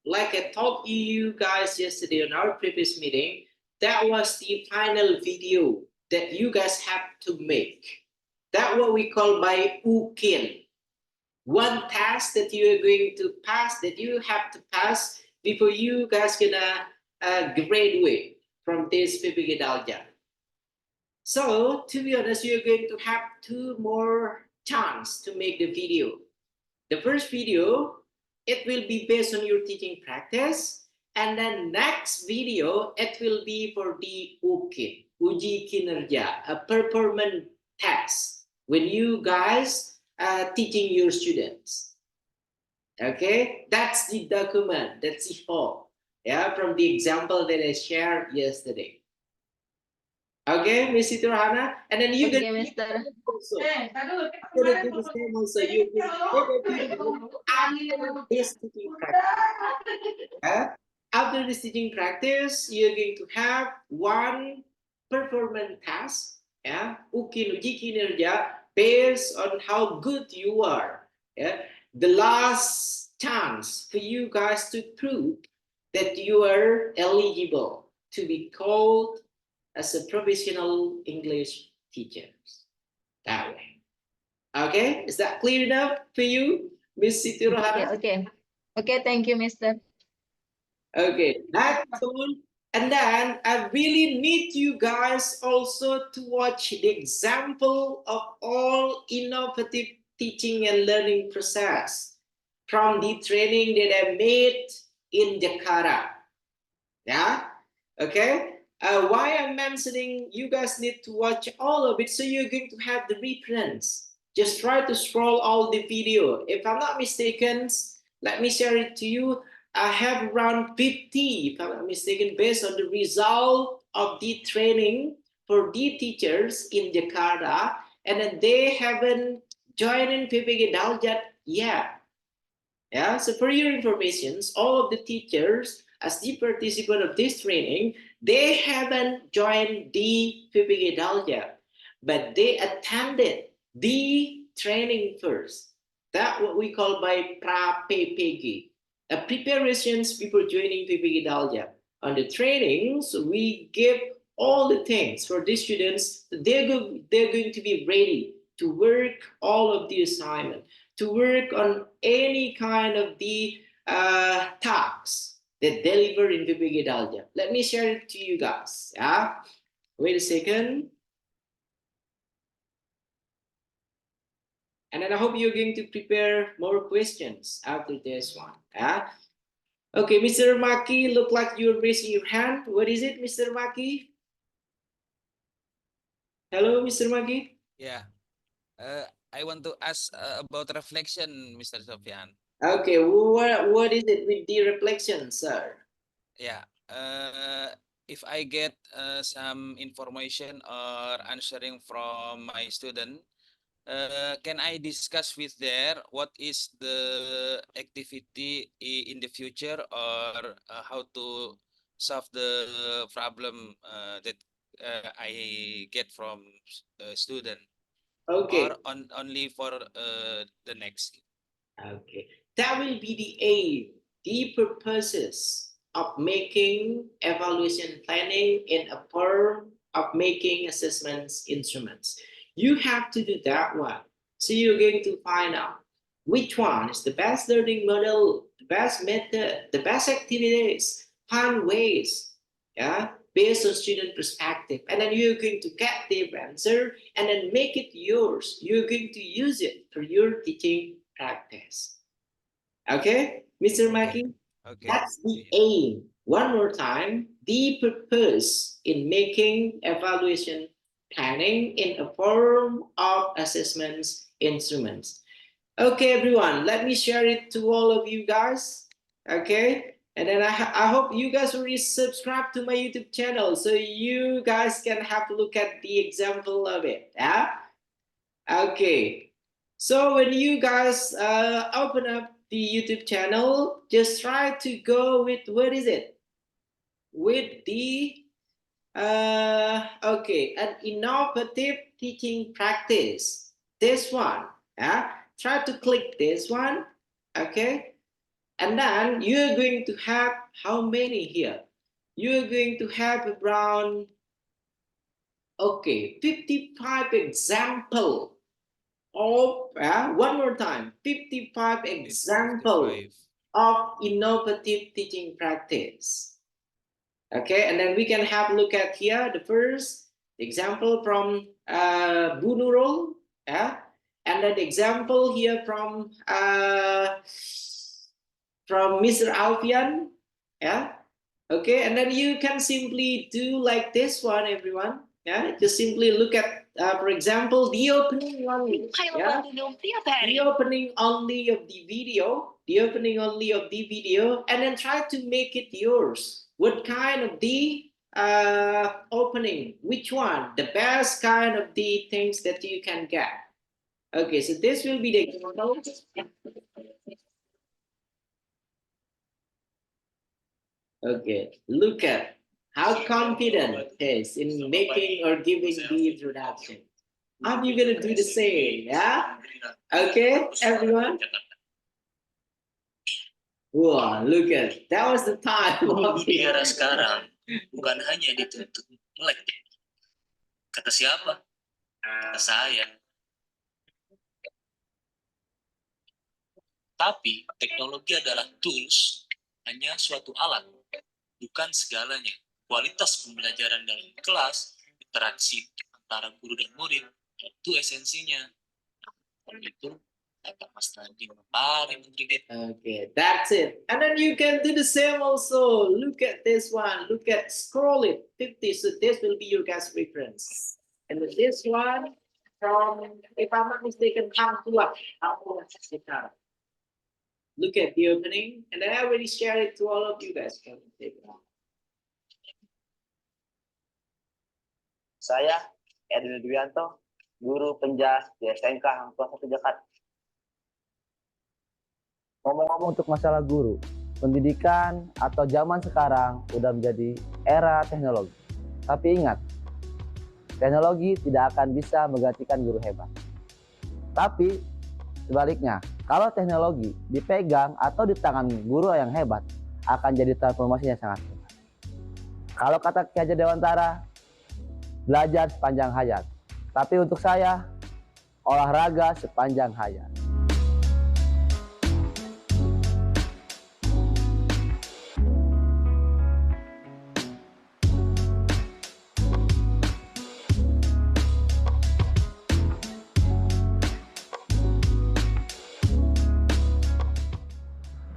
Like I told you guys yesterday on our previous meeting, that was the final video that you guys have to make. That's what we call by UKIN. One task that you are going to pass, that you have to pass before you guys gonna graduate from this PPG Daljab. So to be honest, you're going to have two more chance to make the video. The first video, it will be based on your teaching practice. And then next video, it will be for the UKIN, Uji Kinerja, a performance test when you guys are teaching your students. Okay, that's the document, that's the whole, yeah, from the example that I shared yesterday. Okay, Miss Siturhana, and then you okay, Mister. Also, after the same also, you after this teaching practice. After this teaching practice, you're going to have one performance task. Yeah, uji kinerja based on how good you are. Yeah, the last chance for you guys to prove that you are eligible to be called as a professional English teacher. That way. Okay, is that clear enough for you, Miss Siti Rohana? Okay, thank you, Mister. Okay, next one. And then I really need you guys also to watch the example of all innovative teaching and learning process from the training that I made in Jakarta. Yeah, okay. why I'm mentioning you guys need to watch all of it so you're going to have the reference. Just try to scroll all the video. If I'm not mistaken, let me share it to you. I have around 50, if I'm not mistaken, based on the result of the training for the teachers in Jakarta, and then they haven't joined in PPG Daljab yet. Yeah, so for your information, all of the teachers as the participant of this training, they haven't joined the PPG Daljab, but they attended the training first. That's what we call by pra-PPG. Preparations before joining PPG Daljab. On the trainings, we give all the things for the students. They're going to be ready to work all of the assignment, to work on any kind of the tasks that deliver in PPG Daljab. Let me share it to you guys. Yeah, wait a second. And then I hope you're going to prepare more questions after this one. Yeah. Okay, Mr. Maki, look like you're raising your hand. What is it, Mr. Maki? Hello, Mr. Maki. Yeah. I want to ask about reflection, Mr. Sofyan. Okay, what is it with the reflection, sir? Yeah. If I get some information or answering from my student, can I discuss with there what is the activity in the future, or how to solve the problem that I get from student, Okay. or only for the next? Okay, that will be the aim, the purposes of making evaluation planning in a form of making assessments instruments. You have to do that one. So you're going to find out which one is the best learning model, the best method, the best activities, find ways, yeah, based on student perspective. And then you're going to get the answer and then make it yours. You're going to use it for your teaching practice. Okay, Mr. Maki? Okay. That's the aim. One more time, the purpose in making evaluation planning in a form of assessments instruments. Okay, everyone, let me share it to all of you guys. Okay, and then I hope you guys already subscribe to my YouTube channel so you guys can have a look at the example of it. Yeah. Okay, so when you guys open up the YouTube channel, just try to go with what is it? With the okay, an innovative teaching practice. This one, yeah. Try to click this one, okay, and then you're going to have how many here? You're going to have around 55 example of one more time 55 example 55. of innovative teaching practice. Okay, and then we can have a look at here the first example from Bu Nurul, yeah, and then the example here from Mr. Alfian, yeah. Okay, and then you can simply do like this one, everyone. Yeah, just simply look at, for example, the opening only. Yeah? The opening only of the video, the opening only of the video, and then try to make it yours. What kind of the opening? Which one? The best kind of the things that you can get. Okay, so this will be the example. Okay, look at how confident he is in making or giving the introduction. Are you gonna do the same? Yeah. Okay, everyone. Wah, look at that was the time. Guru di era sekarang bukan hanya dituntut melek. Kata siapa? Kata saya. Tapi teknologi adalah tools, hanya suatu alat, bukan segalanya. Kualitas pembelajaran dalam kelas, interaksi antara guru dan murid, itu esensinya. Itu kata Mas Nadiem paling penting. Okay, that's it. And then you can do the same also. Look at this one. Look at scroll it 50. So this will be your guys' reference. And then this one from, if I'm not mistaken, Hang Tuah. Look at the opening, and then I already shared it to all of you guys. Saya Edwin Dwianto, guru penjas di SMK Hang Tuah 1 Jakarta. Ngomong-ngomong untuk masalah guru, pendidikan atau zaman sekarang udah menjadi era teknologi. Tapi ingat, teknologi tidak akan bisa menggantikan guru hebat. Tapi sebaliknya, kalau teknologi dipegang atau di tangan guru yang hebat, akan jadi transformasi yang sangat hebat. Kalau kata Ki Hajar Dewantara, belajar sepanjang hayat. Tapi untuk saya, olahraga sepanjang hayat.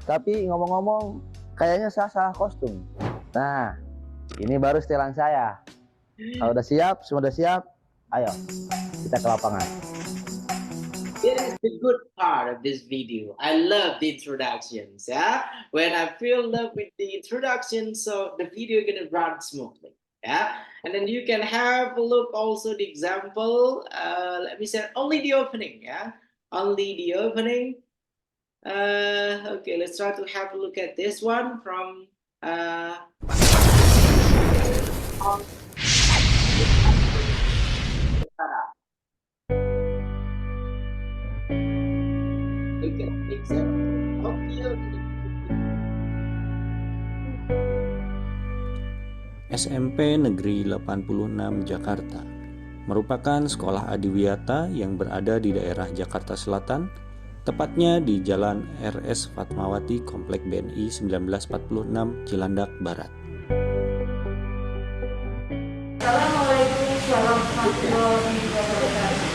Tapi ngomong-ngomong, kayaknya saya salah kostum. Nah, ini baru setelan saya. Kalau udah siap, semua udah siap, ayo kita ke lapangan. This is the good part of this video. I love the introductions. Yeah, when I feel love with the introduction, so the video gonna run smoothly. Yeah, and then you can have a look also the example. Let me say only the opening. Yeah, only the opening. Okay, let's try to have a look at this one from look at the example of the opening. SMP Negeri 86 Jakarta merupakan sekolah adiwiyata yang berada di daerah Jakarta Selatan, tepatnya di Jalan RS Fatmawati, Komplek BNI 1946, Cilandak Barat. Assalamualaikum warahmatullahi wabarakatuh.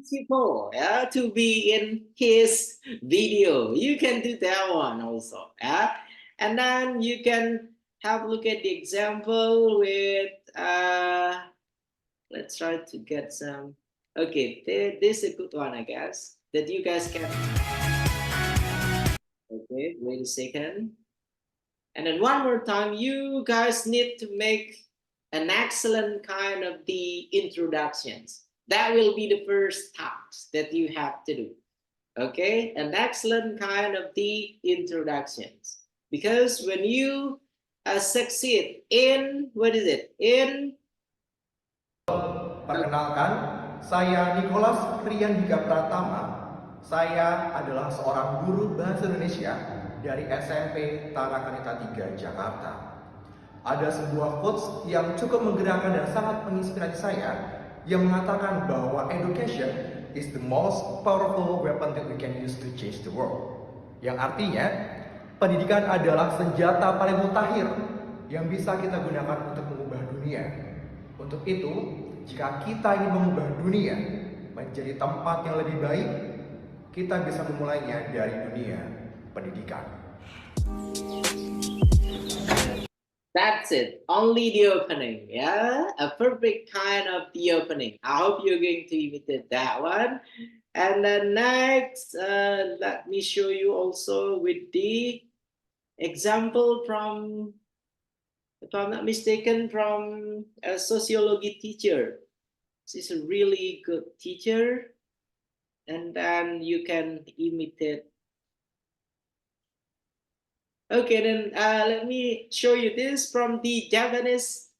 People, yeah, to be in his video. You can do that one also. Yeah, and then you can have a look at the example with let's try to get some. Okay, this is a good one, I guess, that you guys can. Okay, wait a second. And then one more time, you guys need to make an excellent kind of the introductions. That will be the first task that you have to do. Okay, an excellent kind of the introductions. Because when you succeed in, what is it? In perkenalkan, saya Nicholas Riandika Pratama. Saya adalah seorang guru bahasa Indonesia dari SMP Tarakanita 3 Jakarta. Ada sebuah quotes yang cukup menggerakkan dan sangat menginspirasi saya yang mengatakan bahwa education is the most powerful weapon that we can use to change the world. Yang artinya, pendidikan adalah senjata paling mutakhir yang bisa kita gunakan untuk mengubah dunia. Untuk itu, jika kita ingin mengubah dunia menjadi tempat yang lebih baik, kita bisa memulainya dari dunia pendidikan. That's it. Only the opening, yeah? A perfect kind of the opening. I hope you're going to imitate that one. And then next, let me show you also with the example from, if I'm not mistaken, from a sociology teacher. She's a really good teacher. And then you can imitate. Okay, then let me show you this from the Japanese.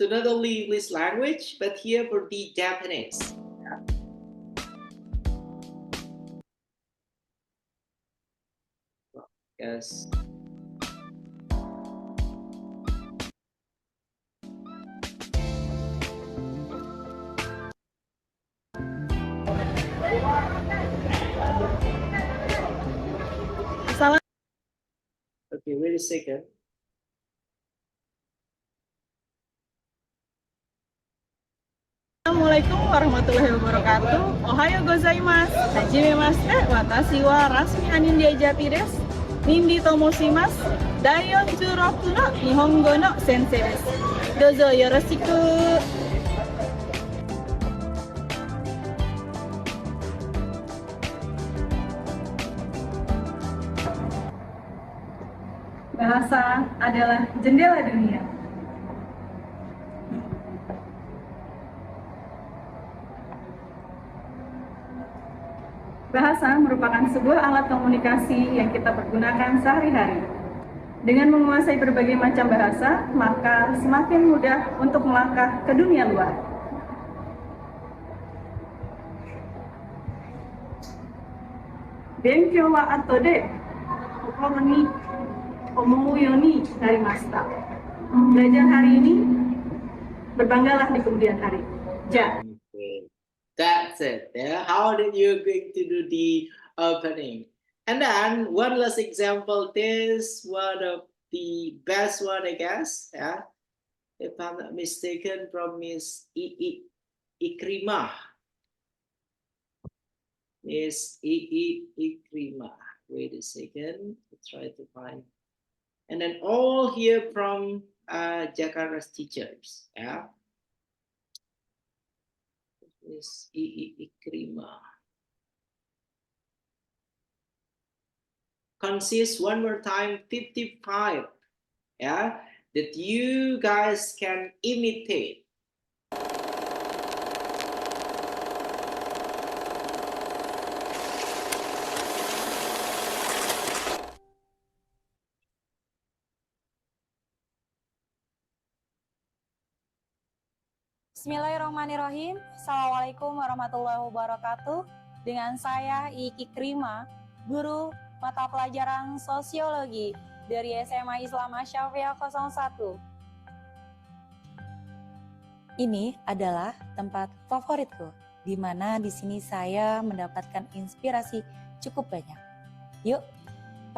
So not only English language, but here for the Japanese. Yes. Okay, wait a second. Assalamualaikum Assalamualaikum warahmatullahi wabarakatuh. Ohayo gozaimasu. Hajimemashite. Watashi wa rasmi Anindya Jati desu. Nindi tomoshimasu. Daion Juroku no Nihongo no sensei desu. Dozo yoroshiku. Bahasa adalah jendela dunia. Bahasa merupakan sebuah alat komunikasi yang kita pergunakan sehari-hari. Dengan menguasai berbagai macam bahasa, maka semakin mudah untuk melangkah ke dunia luar. Benkyou wa ato de kokoro ni omou you ni narimashita. Belajar hari ini, berbanggalah di kemudian hari. Ja. That's it. Yeah. How did you going to do the opening? And then one last example. This one of the best one, I guess. Yeah. If I'm not mistaken, from Miss Ikrimah. Miss Ikrimah. Wait a second. Let's try to find. And then all here from Jakarta's teachers. Yeah. Is Ikrimah. Consists one more time 55, yeah, that you guys can imitate. Bismillahirrahmanirrahim. Assalamualaikum warahmatullahi wabarakatuh. Dengan saya Iki Krima, guru mata pelajaran sosiologi dari SMA Islam Asyafiah 01. Ini adalah tempat favoritku, di mana di sini saya mendapatkan inspirasi cukup banyak. Yuk,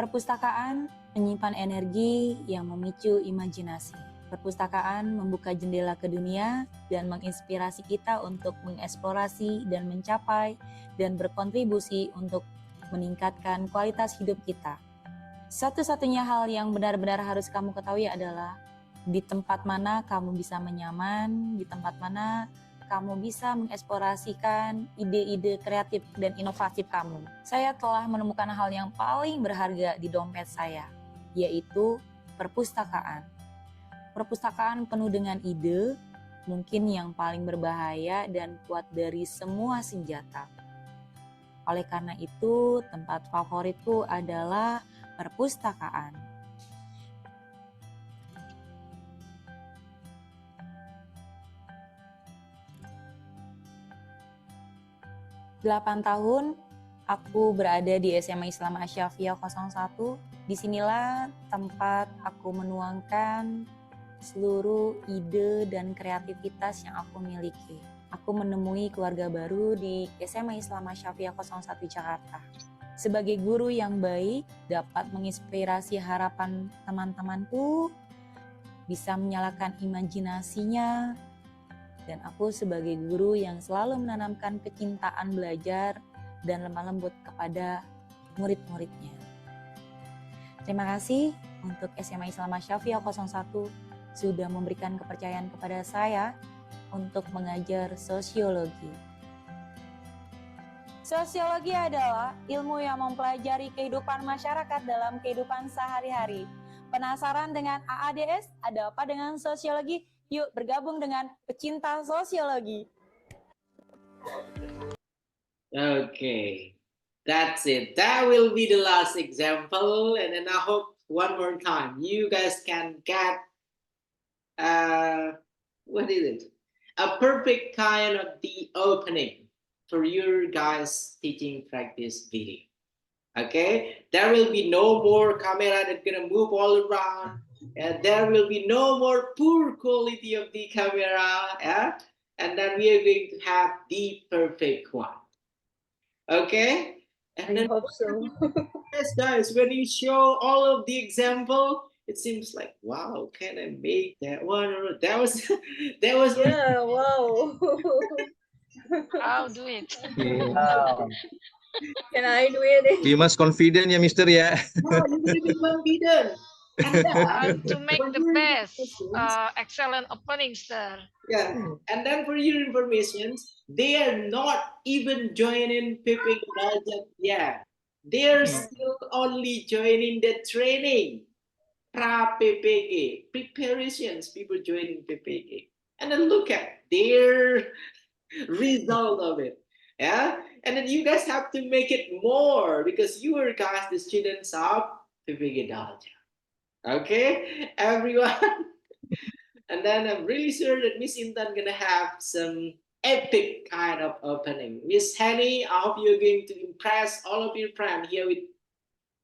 perpustakaan menyimpan energi yang memicu imajinasi. Perpustakaan membuka jendela ke dunia dan menginspirasi kita untuk mengeksplorasi dan mencapai dan berkontribusi untuk meningkatkan kualitas hidup kita. Satu-satunya hal yang benar-benar harus kamu ketahui adalah di tempat mana kamu bisa menyaman, di tempat mana kamu bisa mengeksplorasikan ide-ide kreatif dan inovatif kamu. Saya telah menemukan hal yang paling berharga di dompet saya, yaitu perpustakaan. Perpustakaan penuh dengan ide, mungkin yang paling berbahaya dan kuat dari semua senjata. Oleh karena itu, tempat favoritku adalah perpustakaan. Delapan tahun aku berada di SMA Islam Asyafiah 01. Disinilah tempat aku menuangkan seluruh ide dan kreativitas yang aku miliki. Aku menemui keluarga baru di SMA Islam Asyafiah 01 Jakarta. Sebagai guru yang baik, dapat menginspirasi harapan teman-temanku, bisa menyalakan imajinasinya, dan aku sebagai guru yang selalu menanamkan kecintaan belajar dan lemah lembut kepada murid-muridnya. Terima kasih untuk SMA Islam Asyafiah 01 sudah memberikan kepercayaan kepada saya untuk mengajar sosiologi. Sosiologi adalah ilmu yang mempelajari kehidupan masyarakat dalam kehidupan sehari-hari. Penasaran dengan AADS? Ada apa dengan sosiologi? Yuk bergabung dengan pecinta sosiologi. Okay, that's it. That will be the last example, and then I hope one more time you guys can get what is it? A perfect kind of the opening for your guys teaching practice video. Okay, there will be no more camera that's gonna move all around, and there will be no more poor quality of the camera, yeah? And then we are going to have the perfect one. Okay, and then I hope so. yes, guys, when you show all of the example, it seems like, wow, can I make that one? Or that was Yeah, wow. I'll do it. Wow. Can I do it? We must confident ya, Mister ya. No, you need to be confident. And then, To make for the your best, information, excellent opening, sir. yeah, and then for your information, they are not even joining PPG Daljab yet. They are still only joining the training. PPG preparations, people joining PPG, and then look at their result of it. Yeah, and then you guys have to make it more because you are guys the students of PPG Daljab. Okay, everyone. And then I'm really sure that Miss Intan gonna have some epic kind of opening. Miss Henny, I hope you're going to impress all of your friends here with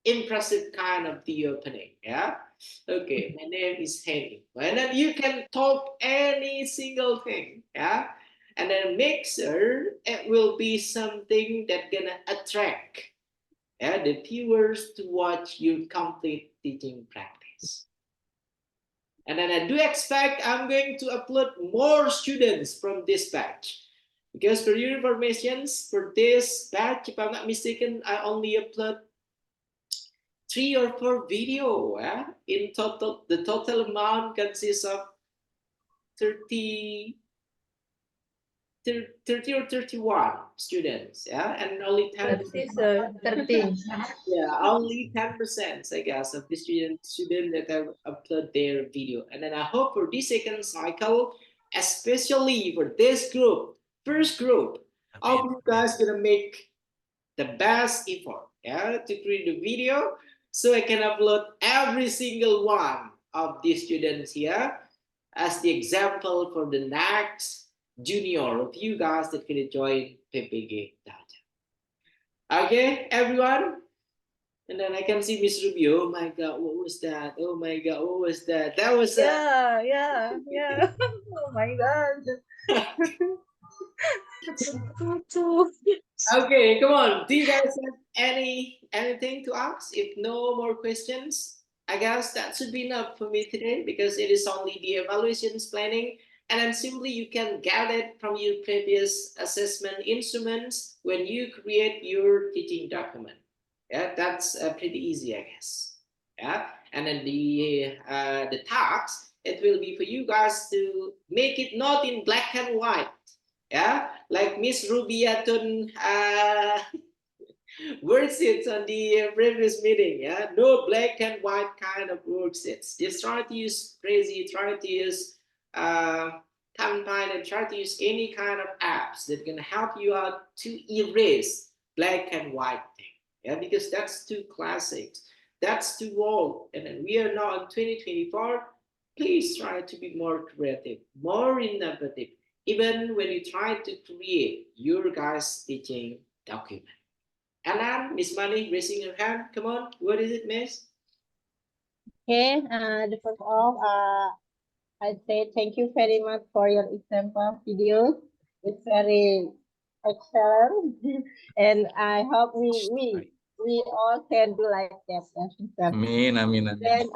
impressive kind of the opening. Yeah. Okay, my name is Henny. And then you can talk any single thing. Yeah. And then make sure it will be something that gonna attract, yeah, the viewers to watch your complete teaching practice. And then I do expect I'm going to upload more students from this batch. Because for your information, for this batch, if I'm not mistaken, I only upload 3 or 4 video. In total, the total amount consists of 30 or 31 students, yeah, and only 10%. 30. Yeah, only 10%, I guess, of the student that have upload their video. And then I hope for this second cycle, especially for this group, first group, all you guys gonna make the best effort, yeah, to create the video, so I can upload every single one of these students here as the example for the next junior of you guys that can join PPG Daljab. Okay, everyone. And then I can see Miss Rubio. Oh my God, what was that? Oh my God, what was that? That was Yeah. Oh my God. Okay, come on. Do you guys have anything to ask? If no more questions, I guess that should be enough for me today because it is only the evaluations planning, and then simply you can get it from your previous assessment instruments when you create your teaching document. Yeah, that's pretty easy, I guess. Yeah, and then the task, it will be for you guys to make it not in black and white. Yeah, like Miss Rubiatun worksheets on the previous meeting. Yeah, no black and white kind of worksheets. Just try to use Crazy, try to use Timeline, and try to use any kind of apps that can help you out to erase black and white thing. Yeah, because that's too classic, that's too old, and then we are now in 2024. Please try to be more creative, more innovative, even when you try to create your guys' teaching document. And then Miss Money raising her hand. Come on, what is it, Miss? Okay, the first of all, I'd say thank you very much for your example video. It's very excellent, and I hope we all can do like that. Amin. Then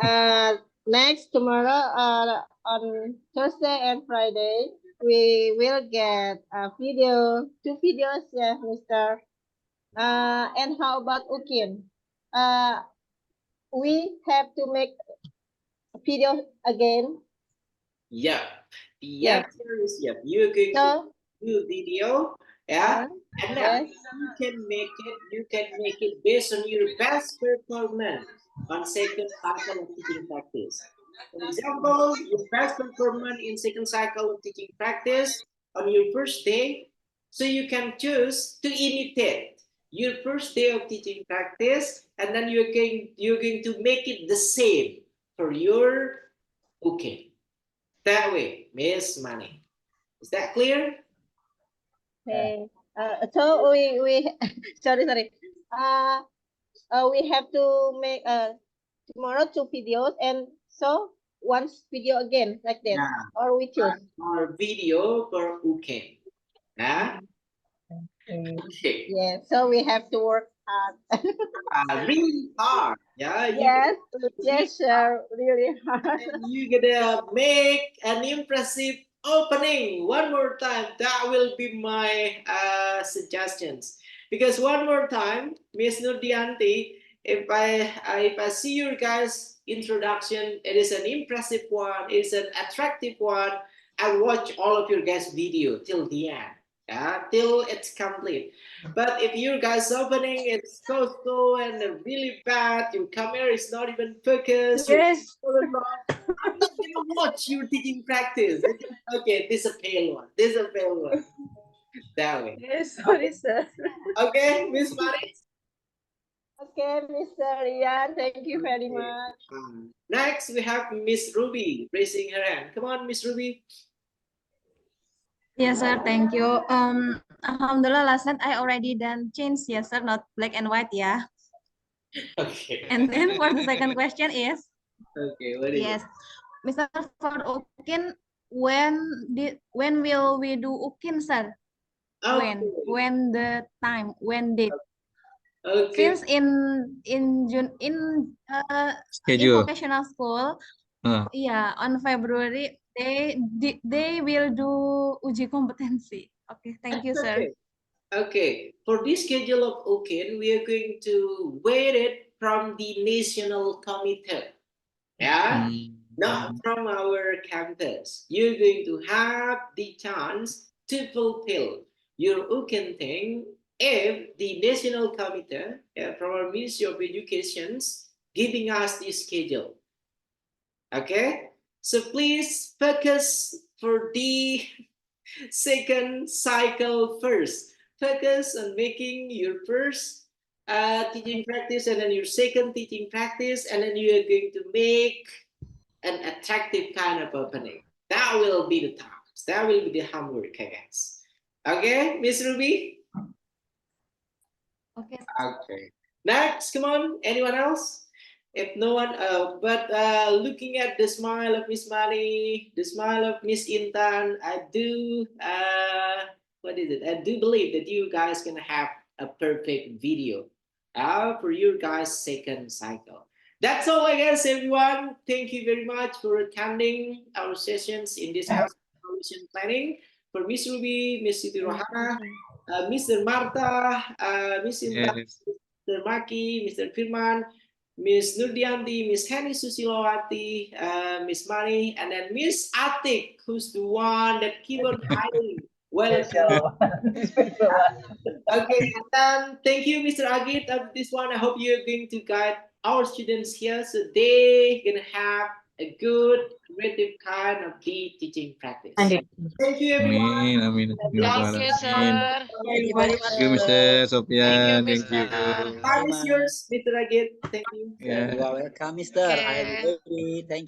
next tomorrow on Thursday and Friday we will get a video, 2 videos, yeah, Mister. And how about Ukin? We have to make a video again. Yeah. The Yes. answer is yeah. You're going to do video, yeah, and then you can make it based on your best performance on second cycle of teaching practice. For example, your best performance in second cycle of teaching practice on your first day, so you can choose to imitate your first day of teaching practice, and then you're going to make it the same for your okay. That way, Miss Money. Is that clear? Okay. So we sorry. We have to make tomorrow 2 videos, and so one video again like that, or we choose. Or video for Uken. Nah? Okay. Yeah. So we have to work hard. Really hard. Yeah. Yes, sir. Really hard. And you're gonna make an impressive opening one more time. That will be my suggestions. Because one more time, Miss Nurdianti, if I see your guys' introduction, it is an impressive one, it is an attractive one. I watch all of your guys' video till the end, till it's complete. But if your guys' opening is so and really bad, your camera is not even focused, your Yes. I'm not gonna watch your teaching practice. Okay, this is a pale one. This is a pale one. That way. Yes, sorry, sir. Okay, Miss Mari. Okay, Mr. Rian, thank you very much. Next, we have Miss Ruby raising her hand. Come on, Miss Ruby. Yes, sir. Thank you. Alhamdulillah, last night I already done change. Yes, sir. Not black and white, yeah. Okay. And then for the second question is, Okay, what is yes, Mr. For Ukin, when will we do Ukin, sir? Okay. When the time? When date? Okay. Since in June in Schedule. vocational school, Ah. yeah, on February they will do uji kompetensi. Okay, thank you, sir. Okay. Okay. For this schedule of Ukin, we are going to wait it from the national committee. Yeah. Not from our campus. You're going to have the chance to fulfill your Ukin thing if the national committee from our Ministry of Education giving us the schedule. Okay, so please focus for the second cycle first. Focus on making your first teaching practice and then your second teaching practice, and then you are going to make an attractive kind of opening. That will be the task. That will be the homework, I guess. Okay, Miss Ruby? Okay. Okay. Next, come on. Anyone else? If no one, looking at the smile of Miss Mari, the smile of Miss Intan, I do, what is it? I do believe that you guys can have a perfect video for your guys' second cycle. That's all, I guess, everyone. Thank you very much for attending our sessions in this solution planning. For Miss Ruby, Miss Siti Rohana, Mr. Marta, Miss Intan, Yes. Mr. Maki, Mr. Firman, Miss Nurdianti, Miss Henny Susilowati, Miss Mani, and then Miss Atik, who's the one that keep on hiding. Welcome. Okay, and then thank you, Mr. Agit, of this one. I hope you're going to guide our students here so they can have a good, creative kind of the teaching practice. Thank you, everyone. Amin. Thank you, sir. Thank you very much. Thank you, Mr. Sofian. Thank you. Time is yours, Mr. Agit. Thank you. Yeah. You are welcome, Mister. I am Okay. ready. Thank